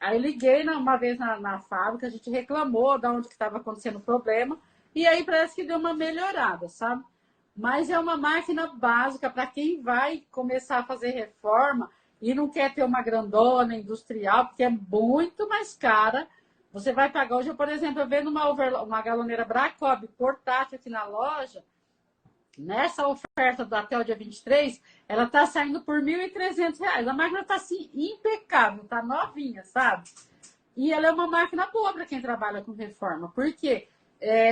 Aí liguei uma vez na fábrica, a gente reclamou de onde que estava acontecendo o problema, e aí parece que deu uma melhorada, sabe? Mas é uma máquina básica para quem vai começar a fazer reforma e não quer ter uma grandona industrial, porque é muito mais cara. Você vai pagar hoje, por exemplo, eu vendo uma galoneira Bracov portátil aqui na loja, nessa oferta do até o dia 23, ela está saindo por R$ 1.300. A máquina está assim, impecável, está novinha, sabe? E ela é uma máquina boa para quem trabalha com reforma, porque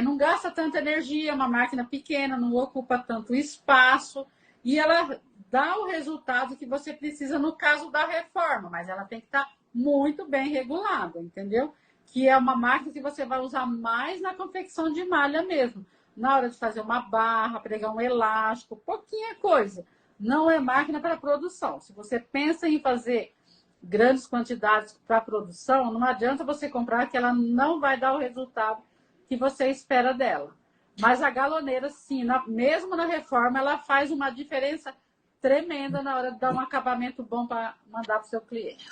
não gasta tanta energia, é uma máquina pequena, não ocupa tanto espaço, e ela dá o resultado que você precisa no caso da reforma, mas ela tem que estar muito bem regulada, entendeu? Que é uma máquina que você vai usar mais na confecção de malha mesmo, na hora de fazer uma barra, pregar um elástico, pouquinha coisa. Não é máquina para produção. Se você pensa em fazer grandes quantidades para produção, não adianta você comprar que ela não vai dar o resultado que você espera dela. Mas a galoneira, sim, mesmo na reforma, ela faz uma diferença tremenda na hora de dar um acabamento bom para mandar para o seu cliente.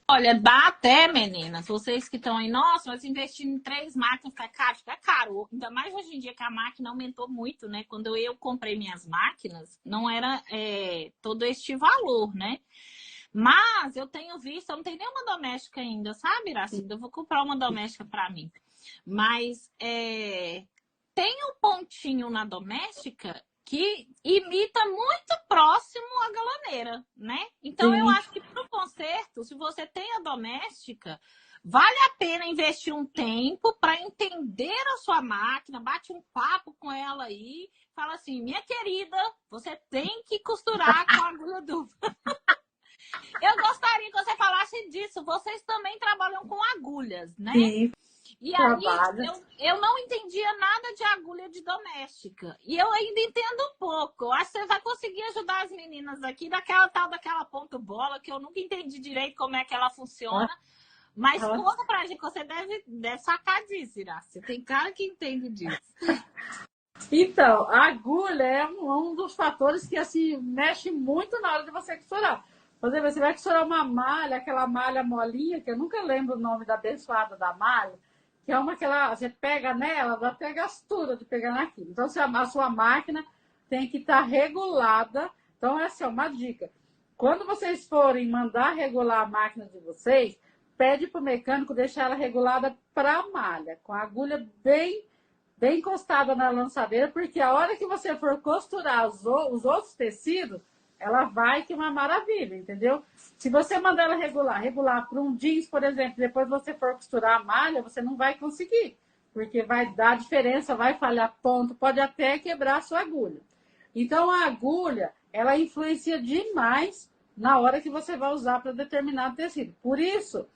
Olha, dá até, meninas, vocês que estão aí, nossa, mas investindo em 3 máquinas fica caro. Ainda mais hoje em dia que a máquina aumentou muito, né? Quando eu comprei minhas máquinas, não era todo este valor, né? Mas eu tenho visto, eu não tenho nenhuma doméstica ainda, sabe, Iracida? Eu vou comprar uma doméstica para mim. Mas tem um pontinho na doméstica que imita muito próximo a galoneira, né? Então eu
Sim.
acho que para o conserto, se você tem a doméstica, vale a pena investir um tempo para entender a sua máquina, bate um papo com ela aí, fala assim, minha querida, você tem que costurar com a agulha dupla. Eu gostaria que você falasse disso. Vocês também trabalham com agulhas, né?
Sim,
E aí,
trabalha.
eu não entendia nada de agulha de doméstica. E eu ainda entendo um pouco. Eu acho que você vai conseguir ajudar as meninas aqui daquela ponto bola, que eu nunca entendi direito como é que ela funciona. Mas conta pra gente que você deve sacar disso, Irácia. Tem cara que entende disso.
Então, a agulha é um dos fatores que assim mexe muito na hora de você costurar. Por exemplo, você vai costurar uma malha, aquela malha molinha, que eu nunca lembro o nome da abençoada da malha, que é uma que você pega nela, dá até gastura de pegar naquilo. Então, a sua máquina tem que estar regulada. Então, essa é uma dica. Quando vocês forem mandar regular a máquina de vocês, pede para o mecânico deixar ela regulada para a malha, com a agulha bem encostada na lançadeira, porque a hora que você for costurar os outros tecidos, ela vai que é uma maravilha, entendeu? Se você mandar ela regular para um jeans, por exemplo, depois você for costurar a malha, você não vai conseguir, porque vai dar diferença, vai falhar ponto, pode até quebrar a sua agulha. Então, a agulha, ela influencia demais na hora que você vai usar para determinado tecido. Por isso,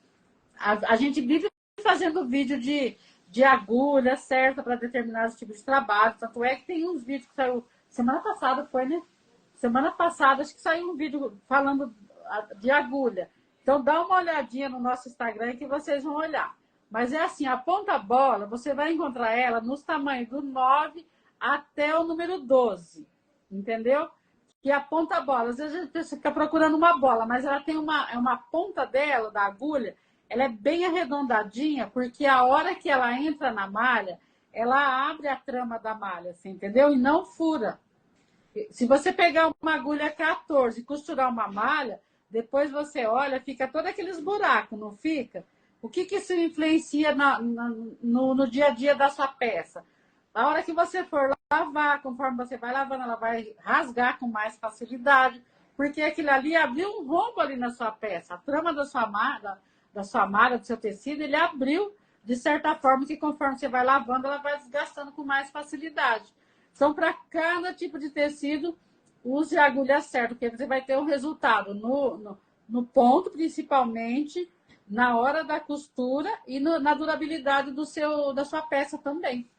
a gente vive fazendo vídeo de agulha certa para determinados tipos de trabalho. Tanto é que tem uns vídeos que saiu semana passada, foi, né? Semana passada, acho que saiu um vídeo falando de agulha. Então, dá uma olhadinha no nosso Instagram que vocês vão olhar. Mas é assim, a ponta bola, você vai encontrar ela nos tamanhos do 9 até o número 12. Entendeu? Que a ponta bola, às vezes a gente fica procurando uma bola, mas ela tem uma ponta dela, da agulha, ela é bem arredondadinha, porque a hora que ela entra na malha, ela abre a trama da malha, assim, entendeu? E não fura. Se você pegar uma agulha 14 e costurar uma malha, depois você olha, fica todos aqueles buracos, não fica? O que isso influencia no dia a dia da sua peça? A hora que você for lavar, conforme você vai lavando, ela vai rasgar com mais facilidade, porque aquilo ali abriu um rombo ali na sua peça. A trama da sua malha, do seu tecido, ele abriu de certa forma que conforme você vai lavando, ela vai desgastando com mais facilidade. Então, para cada tipo de tecido, use a agulha certa, porque você vai ter um resultado no ponto, principalmente, na hora da costura e na durabilidade da sua peça também.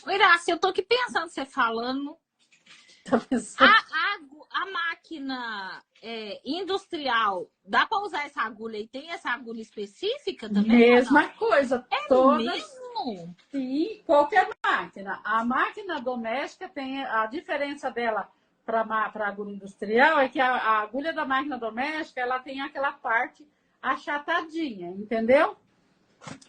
Irácia, eu tô aqui pensando, você falando.
Tá pensando?
A máquina industrial, dá para usar essa agulha e tem essa agulha específica também?
Mesma coisa.
É
todas,
mesmo?
sim, qualquer máquina. A máquina doméstica tem a diferença dela para a agulha industrial é que a agulha da máquina doméstica ela tem aquela parte achatadinha, entendeu?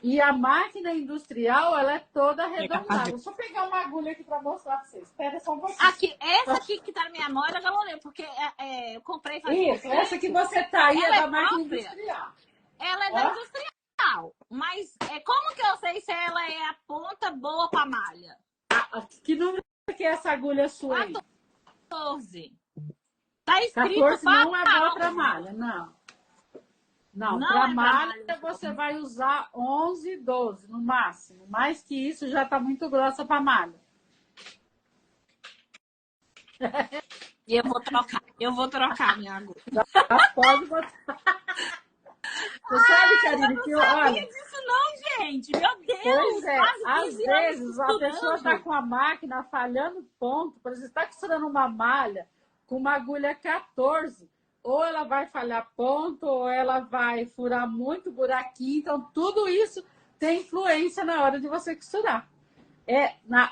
E a máquina industrial, ela é toda arredondada. Deixa eu pegar uma agulha aqui para mostrar para vocês. Espera só um pouquinho.
Aqui, essa aqui que tá na minha mão era galoneira, porque eu comprei faz
Isso, essa que você tá aí é da máquina
própria?
Industrial.
Ela é da industrial. Mas como que eu sei se ela é a ponta boa para malha?
Que número que é essa agulha sua aí?
14. Tá escrito
14 não é boa para malha, não. Não, para malha você vai usar 11, 12 no máximo. Mais que isso já está muito grossa para malha.
E eu vou trocar minha agulha.
Pode botar. Você sabe, Karine, que
eu não sabia disso não, gente. Meu Deus.
Pois é, às vezes a pessoa está com a máquina falhando ponto. Por exemplo, está costurando uma malha com uma agulha 14. Ou ela vai falhar ponto, ou ela vai furar muito buraquinho. Então, tudo isso tem influência na hora de você costurar.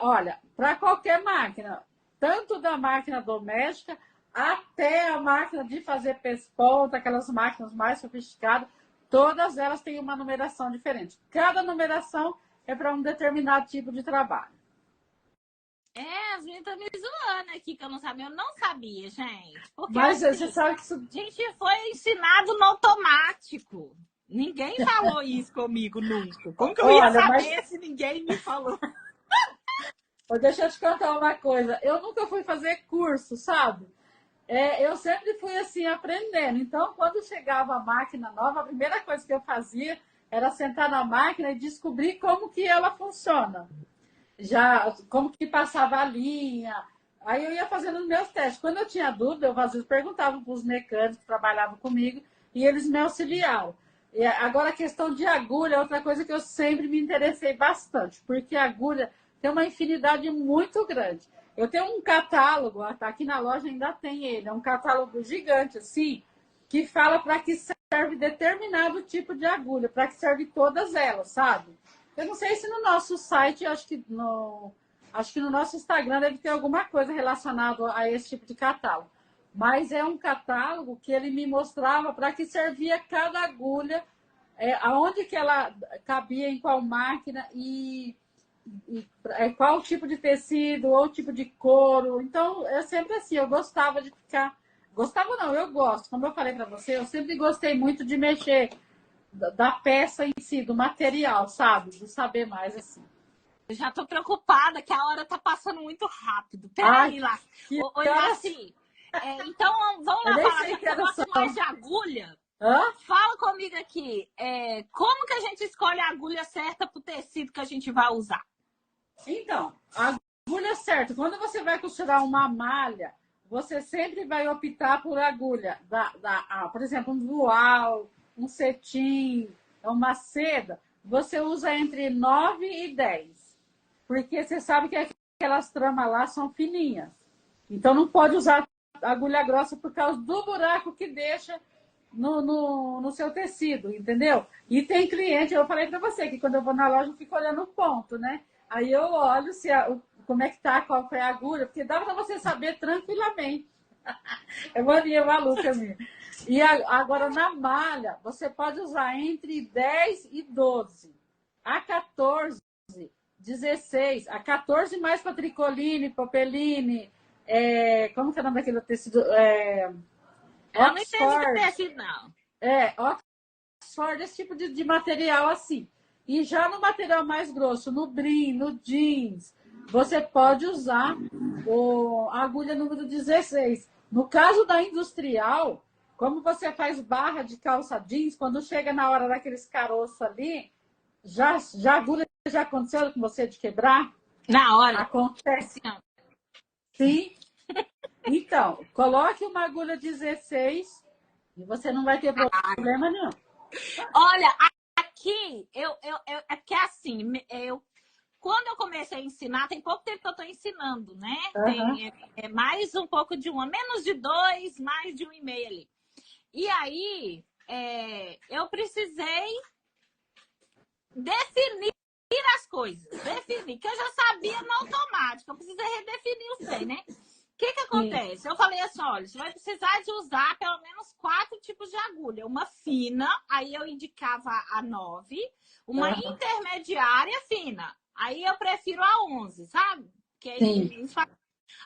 Olha, para qualquer máquina, tanto da máquina doméstica até a máquina de fazer pesponta, aquelas máquinas mais sofisticadas, todas elas têm uma numeração diferente. Cada numeração é para um determinado tipo de trabalho.
Yasmin tá me zoando aqui, que eu não sabia. Eu não sabia, gente. Porque
Mas
assim,
você sabe que isso...
a gente foi ensinado no automático. Ninguém falou isso comigo nunca. Como que eu ia
Olha,
saber se ninguém me falou?
Deixa eu te contar uma coisa. Eu nunca fui fazer curso, sabe? Eu sempre fui assim, aprendendo. Então, quando chegava a máquina nova, a primeira coisa que eu fazia era sentar na máquina e descobrir como que ela funciona. Já, como que passava a linha. Aí eu ia fazendo os meus testes. Quando eu tinha dúvida, eu às vezes perguntava para os mecânicos que trabalhavam comigo e eles me auxiliaram. E agora, a questão de agulha é outra coisa que eu sempre me interessei bastante, porque a agulha tem uma infinidade muito grande. Eu tenho um catálogo, aqui na loja ainda tem ele, é um catálogo gigante, assim, que fala para que serve determinado tipo de agulha, para que serve todas elas, sabe? Eu não sei se no nosso site, acho que no nosso Instagram deve ter alguma coisa relacionada a esse tipo de catálogo. Mas é um catálogo que ele me mostrava para que servia cada agulha, aonde que ela cabia, em qual máquina e qual tipo de tecido ou tipo de couro. Então, é sempre assim, eu gostava de ficar... Gostava não, eu gosto. Como eu falei para você, eu sempre gostei muito de mexer da peça em si, do material, sabe? De saber mais assim.
Eu já tô preocupada que a hora tá passando muito rápido. Peraí, lá. Oi, assim. Então, vamos lá falar. Já que você gosta mais de agulha, fala comigo aqui. Como que a gente escolhe a agulha certa pro tecido que a gente vai usar?
Então, a agulha certa. Quando você vai costurar uma malha, você sempre vai optar por agulha. Por exemplo, um voal, um cetim, uma seda. Você usa entre 9 e 10. Porque você sabe que aquelas tramas lá são fininhas. Então, não pode usar agulha grossa por causa do buraco que deixa no seu tecido, entendeu? E tem cliente, eu falei para você, que quando eu vou na loja, eu fico olhando o ponto, né? Aí eu olho como é que tá, qual foi a agulha, porque dá para você saber tranquilamente. É mania maluca minha. E agora, na malha, você pode usar entre 10 e 12. A 14, 16. A 14 mais para tricoline, popeline, como que é o nome daquele tecido?
Eu não entendo tecido, não.
Oxford, esse tipo de material assim. E já no material mais grosso, no brim, no jeans, você pode usar a agulha número 16. No caso da industrial, como você faz barra de calça jeans, quando chega na hora daqueles caroços ali, já a agulha já aconteceu com você de quebrar?
Na hora.
Acontece. Sim. Então, coloque uma agulha 16 e você não vai ter problema nenhum.
Olha, aqui, é porque assim, quando eu comecei a ensinar, tem pouco tempo que eu estou ensinando, né? Tem mais um pouco de menos de 2, mais de 1,5 ali. E aí, eu precisei definir as coisas. Que eu já sabia no automático. Eu precisei redefinir os trem, né? O que acontece? Eu falei assim, olha, você vai precisar de usar pelo menos 4 tipos de agulha. Uma fina, aí eu indicava a 9. Uma intermediária fina. Aí eu prefiro a 11, sabe? Que aí,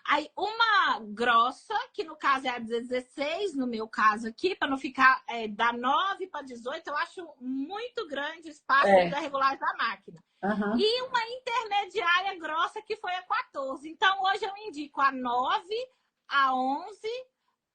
aí uma grossa, que no caso é a 16, no meu caso aqui, para não ficar da 9 para 18, eu acho muito grande o espaço da regulagem da máquina. E uma intermediária grossa, que foi a 14. Então, hoje eu indico a 9, a 11,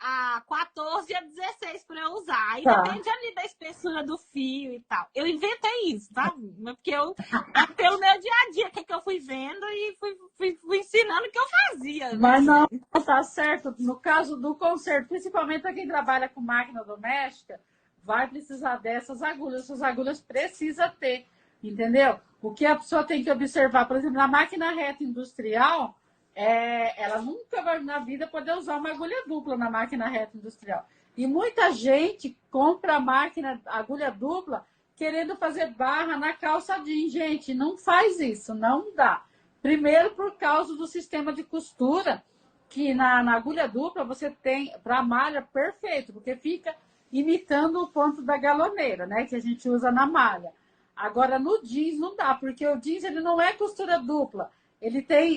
a 14 e a 16 para eu usar. Aí depende ali da espessura do fio e tal. Eu inventei isso, tá? Porque é pelo meu dia a dia que eu fui vendo e fui ensinando o que eu fazia. Né?
Mas não, tá certo. No caso do conserto, principalmente para quem trabalha com máquina doméstica, vai precisar dessas agulhas. Essas agulhas precisa ter, entendeu? O que a pessoa tem que observar, por exemplo, na máquina reta industrial, ela nunca vai na vida poder usar uma agulha dupla na máquina reta industrial. E muita gente compra a máquina agulha dupla querendo fazer barra na calça jeans. Gente, não faz isso, não dá. Primeiro, por causa do sistema de costura, que na agulha dupla você tem para a malha perfeito, porque fica imitando o ponto da galoneira, né, que a gente usa na malha. Agora, no jeans não dá, porque o jeans ele não é costura dupla.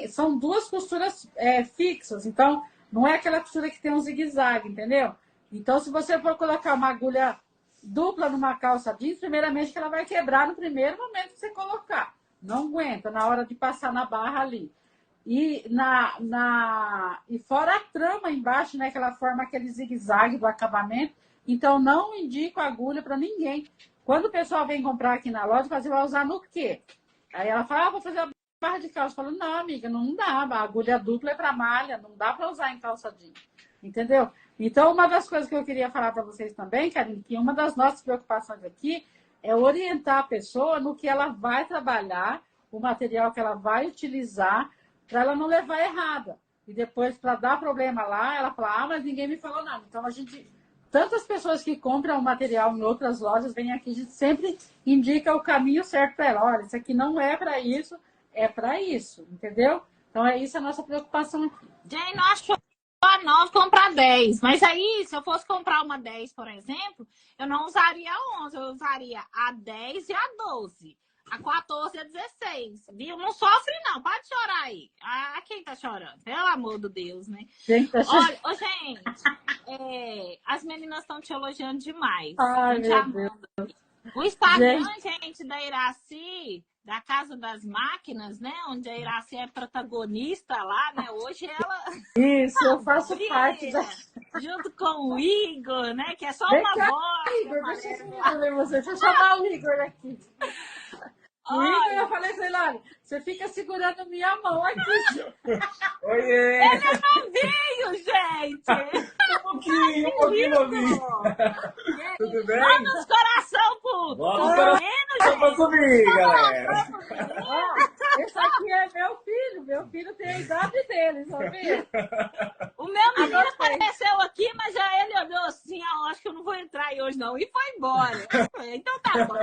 são duas costuras fixas, então não é aquela costura que tem um zigue-zague, entendeu? Então, se você for colocar uma agulha dupla numa calça jeans, primeiramente que ela vai quebrar no primeiro momento que você colocar. Não aguenta na hora de passar na barra ali. E, e fora a trama embaixo, né, que ela forma aquele zigue-zague do acabamento. Então, não indico agulha para ninguém. Quando o pessoal vem comprar aqui na loja, você vai usar no quê? Aí ela fala, vou fazer a barra de calça. Eu falo, não, amiga, não dá. A agulha dupla é para malha, não dá para usar em calça jeans. Entendeu? Então, uma das coisas que eu queria falar para vocês também, Karine, que uma das nossas preocupações aqui é orientar a pessoa no que ela vai trabalhar, o material que ela vai utilizar, para ela não levar errada. E depois, para dar problema lá, ela fala, mas ninguém me falou nada. Então, tantas pessoas que compram o material em outras lojas, vêm aqui, a gente sempre indica o caminho certo para ela. Olha, isso aqui não é para isso, é para isso, entendeu? Então, é isso a nossa preocupação aqui.
Jane, não achou a 9, comprar 10. Mas aí, se eu fosse comprar uma 10, por exemplo, eu não usaria a 11, eu usaria a 10 e a 12. A 14 e a 16, viu? Não sofre, não. Pode chorar aí. Ah, quem tá chorando? Pelo amor de Deus, né?
Quem tá chorando?
Olha, gente, as meninas estão te elogiando demais.
Ai, meu Deus.
O Instagram, gente, da Iraci, da Casa das Máquinas, né? Onde a Iraci é protagonista lá, né? Hoje ela...
Isso, eu faço parte da...
Junto com o Igor, né? Que é só
Vem
uma
cá,
voz.
Igor, deixa eu chamar o Igor aqui. O Igor, eu falei pra ele, olha, você fica segurando minha mão aqui.
Oiê!
Ele é novinho, gente!
Um pouquinho novinho. Tudo bem?
Manda os coração pro
Coração pra subir, galera.
Ó, esse aqui é meu filho tem a idade dele, sabia?
O meu menino apareceu aqui, mas já ele olhou assim, acho que eu não vou entrar aí hoje não, e foi embora. Então tá bom.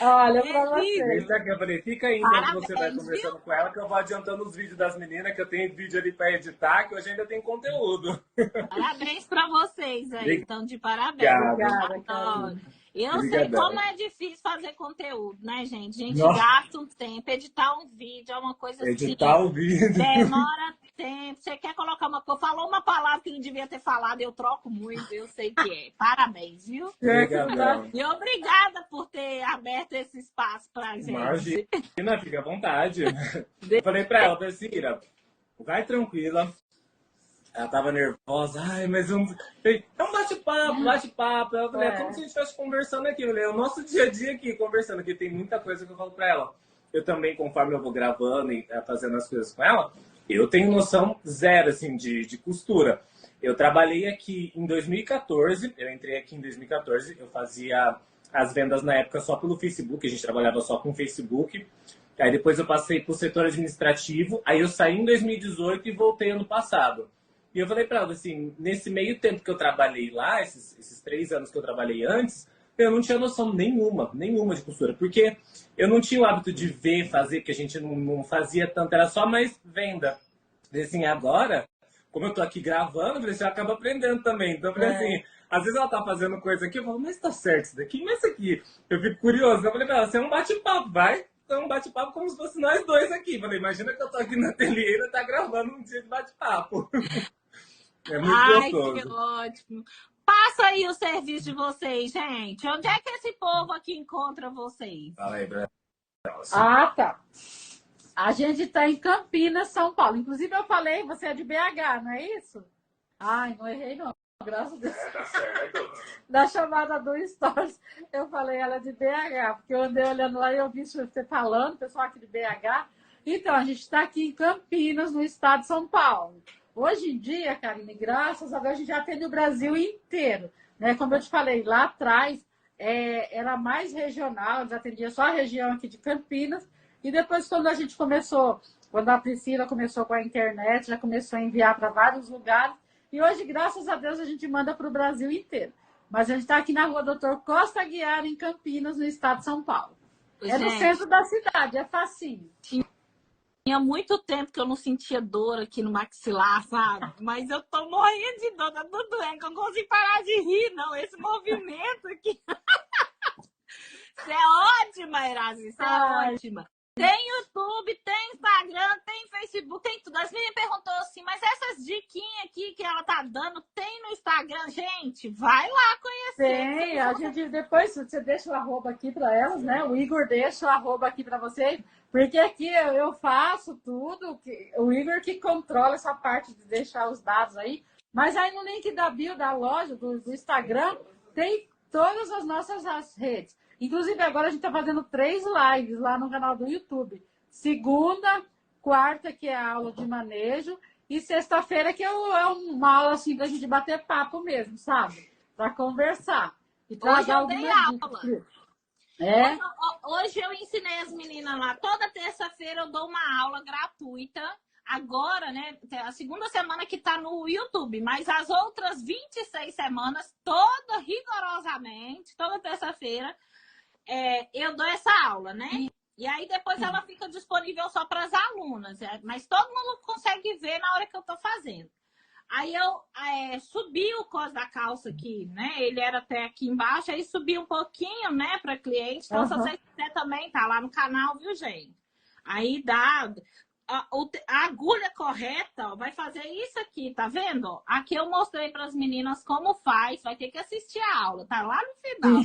Olha, pra você.
Eu falei, fica aí enquanto você vai conversando com ela, que eu vou adiantando os vídeos das meninas, que eu tenho vídeo ali pra editar, que hoje ainda tem conteúdo.
Parabéns pra vocês aí, então de parabéns.
Obrigada,
eu sei como é difícil fazer conteúdo, né, gente? A gente gasta um tempo, editar um vídeo é uma coisa
editar o vídeo.
Demora tempo. Você quer colocar uma coisa, falou uma palavra que não devia ter falado, eu troco muito, eu sei que é. Parabéns, viu?
Obrigado.
E obrigada por ter aberto esse espaço pra gente.
Imagina, fica à vontade. Eu falei pra ela, Ira, vai tranquila. Ela tava nervosa, mas é um bate-papo. Ela falei, é como se a gente estivesse conversando aqui. Eu falei, é o nosso dia a dia aqui, conversando aqui. Tem muita coisa que eu falo pra ela. Eu também, conforme eu vou gravando e fazendo as coisas com ela, eu tenho noção zero, assim, de costura. Eu trabalhei aqui em 2014, eu entrei aqui em 2014, eu fazia as vendas na época só pelo Facebook, a gente trabalhava só com o Facebook. Aí depois eu passei pro setor administrativo, aí eu saí em 2018 e voltei ano passado. E eu falei pra ela, assim, nesse meio tempo que eu trabalhei lá, esses 3 anos que eu trabalhei antes, eu não tinha noção nenhuma de costura, porque eu não tinha o hábito de ver, fazer, que a gente não fazia tanto, era só mais venda. E assim, agora, como eu tô aqui gravando, você acaba aprendendo também. Então, eu falei assim, às vezes ela tá fazendo coisa aqui, eu falo, mas tá certo isso daqui, mas isso aqui, eu fico curioso. Eu falei pra ela, você é um bate-papo, vai? Então, um bate-papo como se fosse nós dois aqui. Eu falei, imagina que eu tô aqui na ateliê e tá gravando um dia de bate-papo. É muito gostoso.
Que ótimo. Passa aí o serviço de vocês, gente. Onde é que esse povo aqui encontra vocês?
Fala aí, Brad.
Tá. A gente tá em Campinas, São Paulo. Inclusive, eu falei, você é de BH, não é isso? Ai, não errei, não. Graças a Deus.
Tá certo.
Na chamada do Stories, eu falei ela é de BH, porque eu andei olhando lá e eu vi você falando, pessoal aqui de BH. Então, a gente está aqui em Campinas, no estado de São Paulo. Hoje em dia, Karine, graças a Deus, a gente já atende o Brasil inteiro. Né? Como eu te falei, lá atrás era mais regional, eles atendiam só a região aqui de Campinas. E depois, quando a gente começou, quando a Priscila começou com a internet, já começou a enviar para vários lugares. E hoje, graças a Deus, a gente manda para o Brasil inteiro. Mas a gente está aqui na rua Doutor Costa Aguiar, em Campinas, no estado de São Paulo. É no centro da cidade, é facinho.
Tinha muito tempo que eu não sentia dor aqui no maxilar, sabe? Mas eu tô morrendo de dor, tá tudo doendo, que eu não consigo parar de rir, não. Esse movimento aqui. Você é ótima, Iraci, você é ótima. Tem YouTube, tem Instagram. Instagram, tem Facebook, tem tudo. As meninas perguntou assim, mas essas diquinhas aqui que ela tá dando, tem no Instagram? Gente, vai lá conhecer.
Tem, a gente depois você deixa o arroba aqui para elas, né? O Igor deixa o arroba aqui para vocês, porque aqui eu faço tudo, o Igor que controla essa parte de deixar os dados aí. Mas aí no link da bio da loja, do Instagram, tem todas as nossas redes. Inclusive agora a gente está fazendo 3 lives lá no canal do YouTube. Segunda, quarta, que é a aula de manejo, e sexta-feira, que é uma aula assim pra gente bater papo mesmo, sabe? Para conversar. E
hoje eu dei aula.
É?
Hoje eu ensinei as meninas lá. Toda terça-feira eu dou uma aula gratuita. Agora, né? A segunda semana que tá no YouTube, mas as outras 26 semanas, rigorosamente, toda terça-feira, eu dou essa aula, né? E aí depois ela fica disponível só para as alunas, mas todo mundo consegue ver na hora que eu tô fazendo. Aí eu subi o cos da calça aqui, né? Ele era até aqui embaixo, aí subi um pouquinho, né, para cliente. Então, se você quiser também, tá lá no canal, viu, gente? Aí dá. A agulha correta, ó, vai fazer isso aqui, tá vendo? Aqui eu mostrei para as meninas como faz, vai ter que assistir a aula, tá lá no final.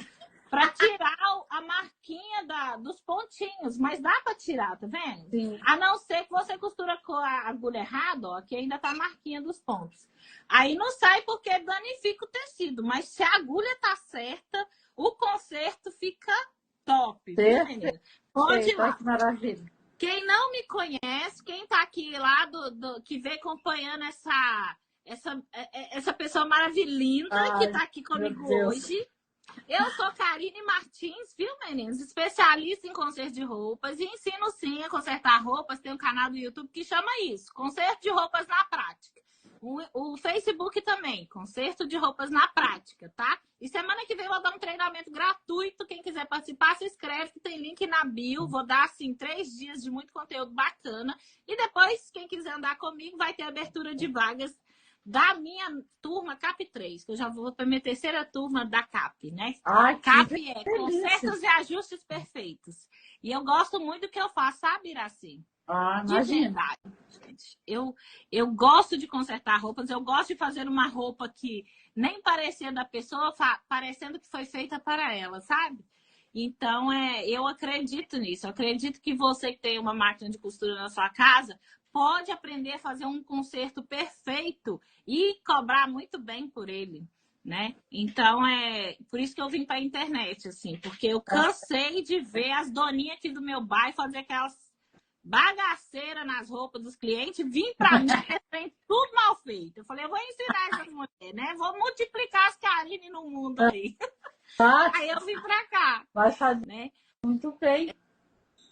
Para tirar a marquinha dos pontinhos, mas dá para tirar, tá vendo?
Sim.
A não ser que você costura com a agulha errada, ó, que ainda tá a marquinha dos pontos. Aí não sai porque danifica o tecido, mas se a agulha tá certa, o conserto fica top, viu, menina? Pode ir lá.
Que maravilha.
Quem não me conhece, quem tá aqui lá, que vem acompanhando essa pessoa maravilhosa que tá aqui comigo hoje. Eu sou Karine Martins, viu, meninos? Especialista em conserto de roupas e ensino sim a consertar roupas. Tem um canal do YouTube que chama isso, Conserto de Roupas na Prática. O Facebook também, Conserto de Roupas na Prática, tá? E semana que vem eu vou dar um treinamento gratuito. Quem quiser participar, se inscreve, que tem link na bio. Vou dar, assim, 3 dias de muito conteúdo bacana. E depois, quem quiser andar comigo, vai ter abertura de vagas da minha turma CAP 3, que eu já vou para minha terceira turma da CAP, né?
Ai,
CAP é Consertos e Ajustes Perfeitos. E eu gosto muito do que eu faço, sabe, Iraci? De verdade, gente. Eu gosto de consertar roupas, eu gosto de fazer uma roupa que nem parecia da pessoa, parecendo que foi feita para ela, sabe? Então, eu acredito nisso. Eu acredito que você que tem uma máquina de costura na sua casa pode aprender a fazer um conserto perfeito e cobrar muito bem por ele, né? Então, por isso que eu vim para a internet, assim, porque eu cansei de ver as doninhas aqui do meu bairro fazer aquelas bagaceiras nas roupas dos clientes, vim para mim, tem tudo mal feito. Eu falei, eu vou ensinar essas mulheres, né? Vou multiplicar as Karine no mundo aí. Aí eu vim para cá.
Vai fazer,
né?
Muito bem.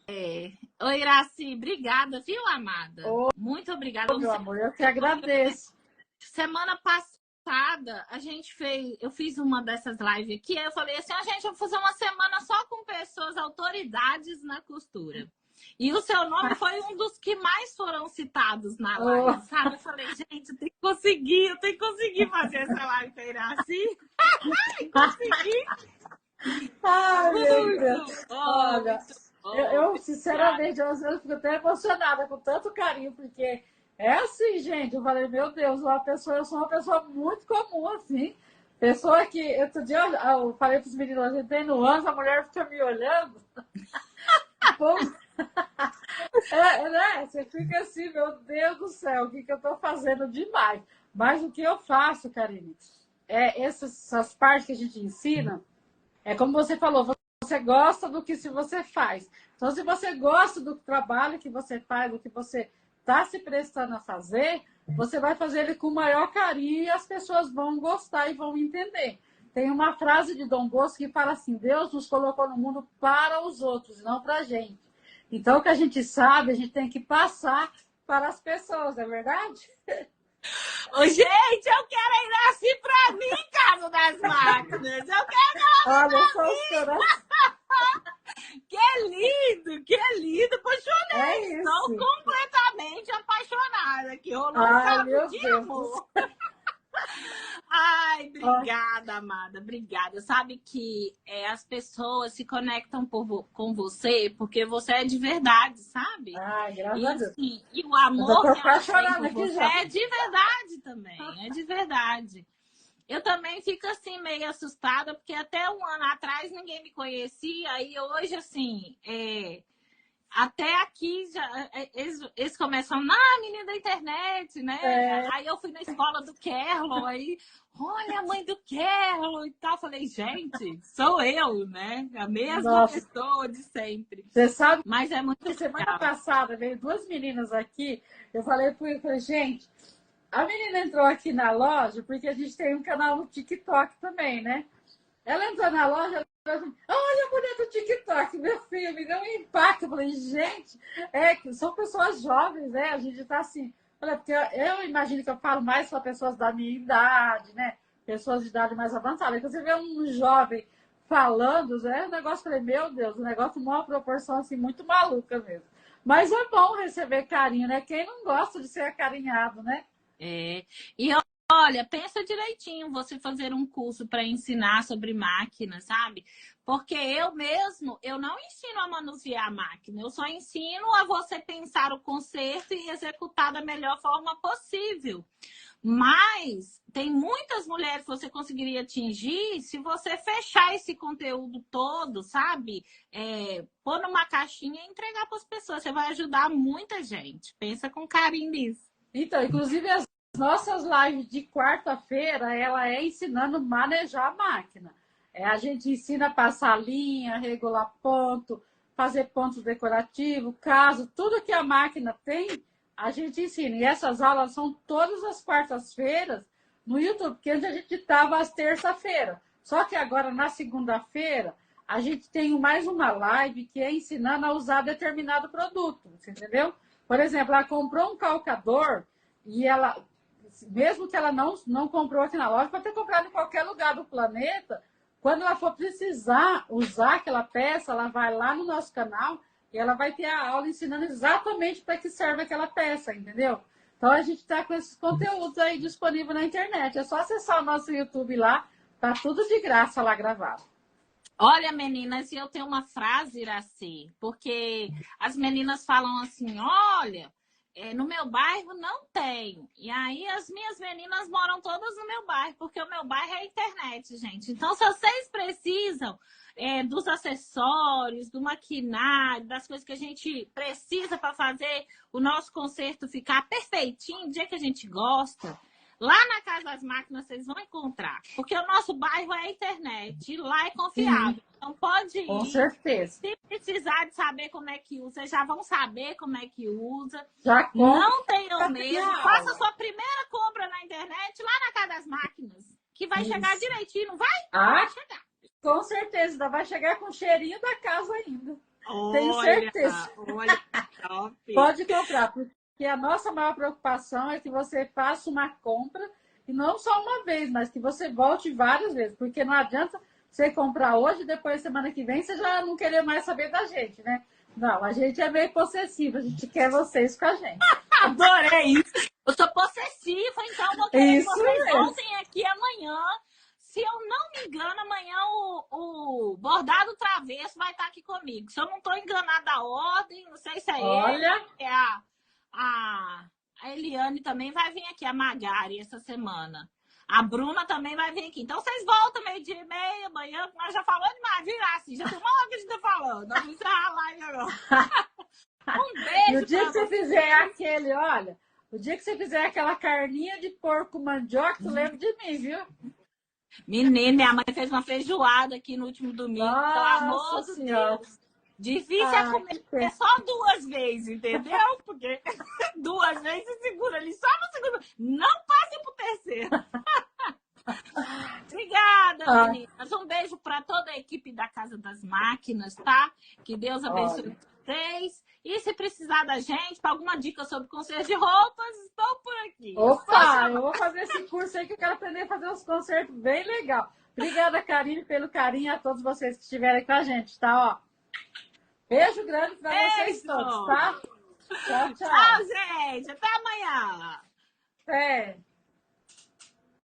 Oi, Iraci, obrigada, viu, amada? Muito obrigada.
Meu amor, eu que agradeço.
Semana passada, eu fiz uma dessas lives aqui, aí eu falei assim, gente, eu vou fazer uma semana só com pessoas, autoridades na costura. E o seu nome foi um dos que mais foram citados na live, sabe? Eu falei, gente, eu tenho que conseguir fazer essa live com a Iraci. Consegui!
Ai, meu Deus! Olha, eu sinceramente, eu fico até emocionada com tanto carinho, porque é assim, gente, eu falei, meu Deus, eu sou uma pessoa muito comum, assim, pessoa que, outro dia eu falei para os meninos, a gente tem no ângulo, a mulher fica me olhando, né? Você fica assim, meu Deus do céu, o que eu estou fazendo demais? Mas o que eu faço, Karine, essas partes que a gente ensina, como você falou, você gosta do que você faz. Então, se você gosta do trabalho que você faz, do que você está se prestando a fazer, você vai fazer ele com o maior carinho e as pessoas vão gostar e vão entender. Tem uma frase de Dom Bosco que fala assim, Deus nos colocou no mundo para os outros, não para a gente. Então, o que a gente sabe, a gente tem que passar para as pessoas, não é verdade?
Gente, eu quero ir assim pra mim, Casa das Máquinas. Eu quero
Olha só os corações.
Que lindo. Apaixonei. Estou completamente apaixonada. Que rolou um caso de amor. Ai, obrigada, amada, obrigada. Sabe que as pessoas se conectam com você porque você é de verdade, sabe?
Ai, graças
E,
a Deus.
assim, e o
Eu
amor
tô
que
quase
elas têm
chorando
por
aqui
você
já.
é de verdade também, é de verdade. Eu também fico assim meio assustada, porque até um ano atrás ninguém me conhecia, e hoje, assim, até aqui já, eles começam, menina da internet, né?
É,
Aí eu fui na escola do Kerlon, aí, olha a mãe do Kerlon e tal. Falei, gente, sou eu, né? A mesma
nossa,
pessoa de sempre.
você sabe
Mas é muito
que semana
legal.
passada veio duas meninas aqui. Eu falei para ele, falei, gente, a menina entrou aqui na loja porque a gente tem um canal no TikTok também, né? Ela entrou na loja, ela falou assim, olha a mulher do TikTok, meu filho, me deu um impacto. Eu falei, gente, são pessoas jovens, né? A gente tá assim. Porque eu imagino que eu falo mais para pessoas da minha idade, né? Pessoas de idade mais avançada. Então você vê um jovem falando, um negócio, falei, meu Deus, um negócio de uma proporção assim, muito maluca mesmo. Mas é bom receber carinho, né? Quem não gosta de ser acarinhado, né?
E olha, pensa direitinho você fazer um curso para ensinar sobre máquina, sabe? Porque eu mesmo, eu não ensino a manusear a máquina, eu só ensino a você pensar o conserto e executar da melhor forma possível. Mas tem muitas mulheres que você conseguiria atingir se você fechar esse conteúdo todo, sabe? Pôr numa caixinha e entregar para as pessoas. Você vai ajudar muita gente. Pensa com carinho nisso.
Então, inclusive as nossas lives de quarta-feira, ela é ensinando a manejar a máquina. A gente ensina a passar linha, regular ponto, fazer pontos decorativos, caso, tudo que a máquina tem, a gente ensina. E essas aulas são todas as quartas-feiras no YouTube, porque antes a gente estava às terça-feira. Só que agora, na segunda-feira, a gente tem mais uma live que é ensinando a usar determinado produto, você entendeu? Por exemplo, ela comprou um calcador e ela, mesmo que ela não comprou aqui na loja, pode ter comprado em qualquer lugar do planeta, quando ela for precisar usar aquela peça, ela vai lá no nosso canal e ela vai ter a aula ensinando exatamente para que serve aquela peça, entendeu? Então a gente está com esses conteúdos aí disponíveis na internet. É só acessar o nosso YouTube lá, tá tudo de graça lá gravado.
Olha, meninas, eu tenho uma frase, Iraci, porque as meninas falam assim, olha, no meu bairro não tem. E aí as minhas meninas moram todas no meu bairro, porque o meu bairro é a internet, gente. Então, se vocês precisam dos acessórios, do maquinário, das coisas que a gente precisa para fazer o nosso concerto ficar perfeitinho, do dia que a gente gosta, lá na Casa das Máquinas vocês vão encontrar. Porque o nosso bairro é a internet e lá é confiável.
Sim,
então pode ir.
com certeza.
Se precisar de saber como é que usa, vocês já vão saber como é que usa.
Já
Não tenham medo.
Não.
Faça sua primeira compra na internet lá na Casa das Máquinas. Que vai chegar direitinho, não vai? Vai chegar.
Com certeza. Ainda vai chegar com cheirinho da casa ainda. Tenho
Olha,
certeza.
olha, top.
Pode comprar, porque a nossa maior preocupação é que você faça uma compra, e não só uma vez, mas que você volte várias vezes, porque não adianta você comprar hoje e depois, semana que vem, você já não querer mais saber da gente, né? Não, a gente é meio possessivo, a gente quer vocês com a gente.
Adorei isso. Eu sou possessiva, então vou querer que
Isso
vocês
mesmo.
voltem aqui amanhã. Se eu não me engano, amanhã o Bordado Travesso vai estar aqui comigo. Se eu não estou enganada a ordem, não sei se é
Olha.
ele, a Eliane também vai vir aqui, a Magari, essa semana. A Bruna também vai vir aqui. Então vocês voltam meio-dia e meia, amanhã, nós já falamos demais, virar assim, já tem uma hora que a gente tá falando. Nós vamos encerrar a live agora. Um beijo.
E o dia
pra
que você
vocês.
fizer aquele, olha, o dia que você fizer aquela carninha de porco mandioca, tu lembra de mim, viu?
Menina, minha mãe fez uma feijoada aqui no último domingo, pelo amor
Nossa
de
Senhora.
Deus. Difícil é comer só 2 vezes, entendeu? Porque 2 vezes segura ali, só no segundo. Não passe pro terceiro. Obrigada, meninas. Um beijo para toda a equipe da Casa das Máquinas, tá? Que Deus abençoe vocês. E se precisar da gente, para alguma dica sobre conserto de roupas, estou por aqui.
Opa, eu vou fazer esse curso aí que eu quero aprender a fazer uns concertos bem legal. Obrigada, Karine, pelo carinho a todos vocês que estiverem com a gente, tá? Ó, beijo grande para vocês todos, tá? Tchau, tchau.
Tchau, gente. Até amanhã.
Até.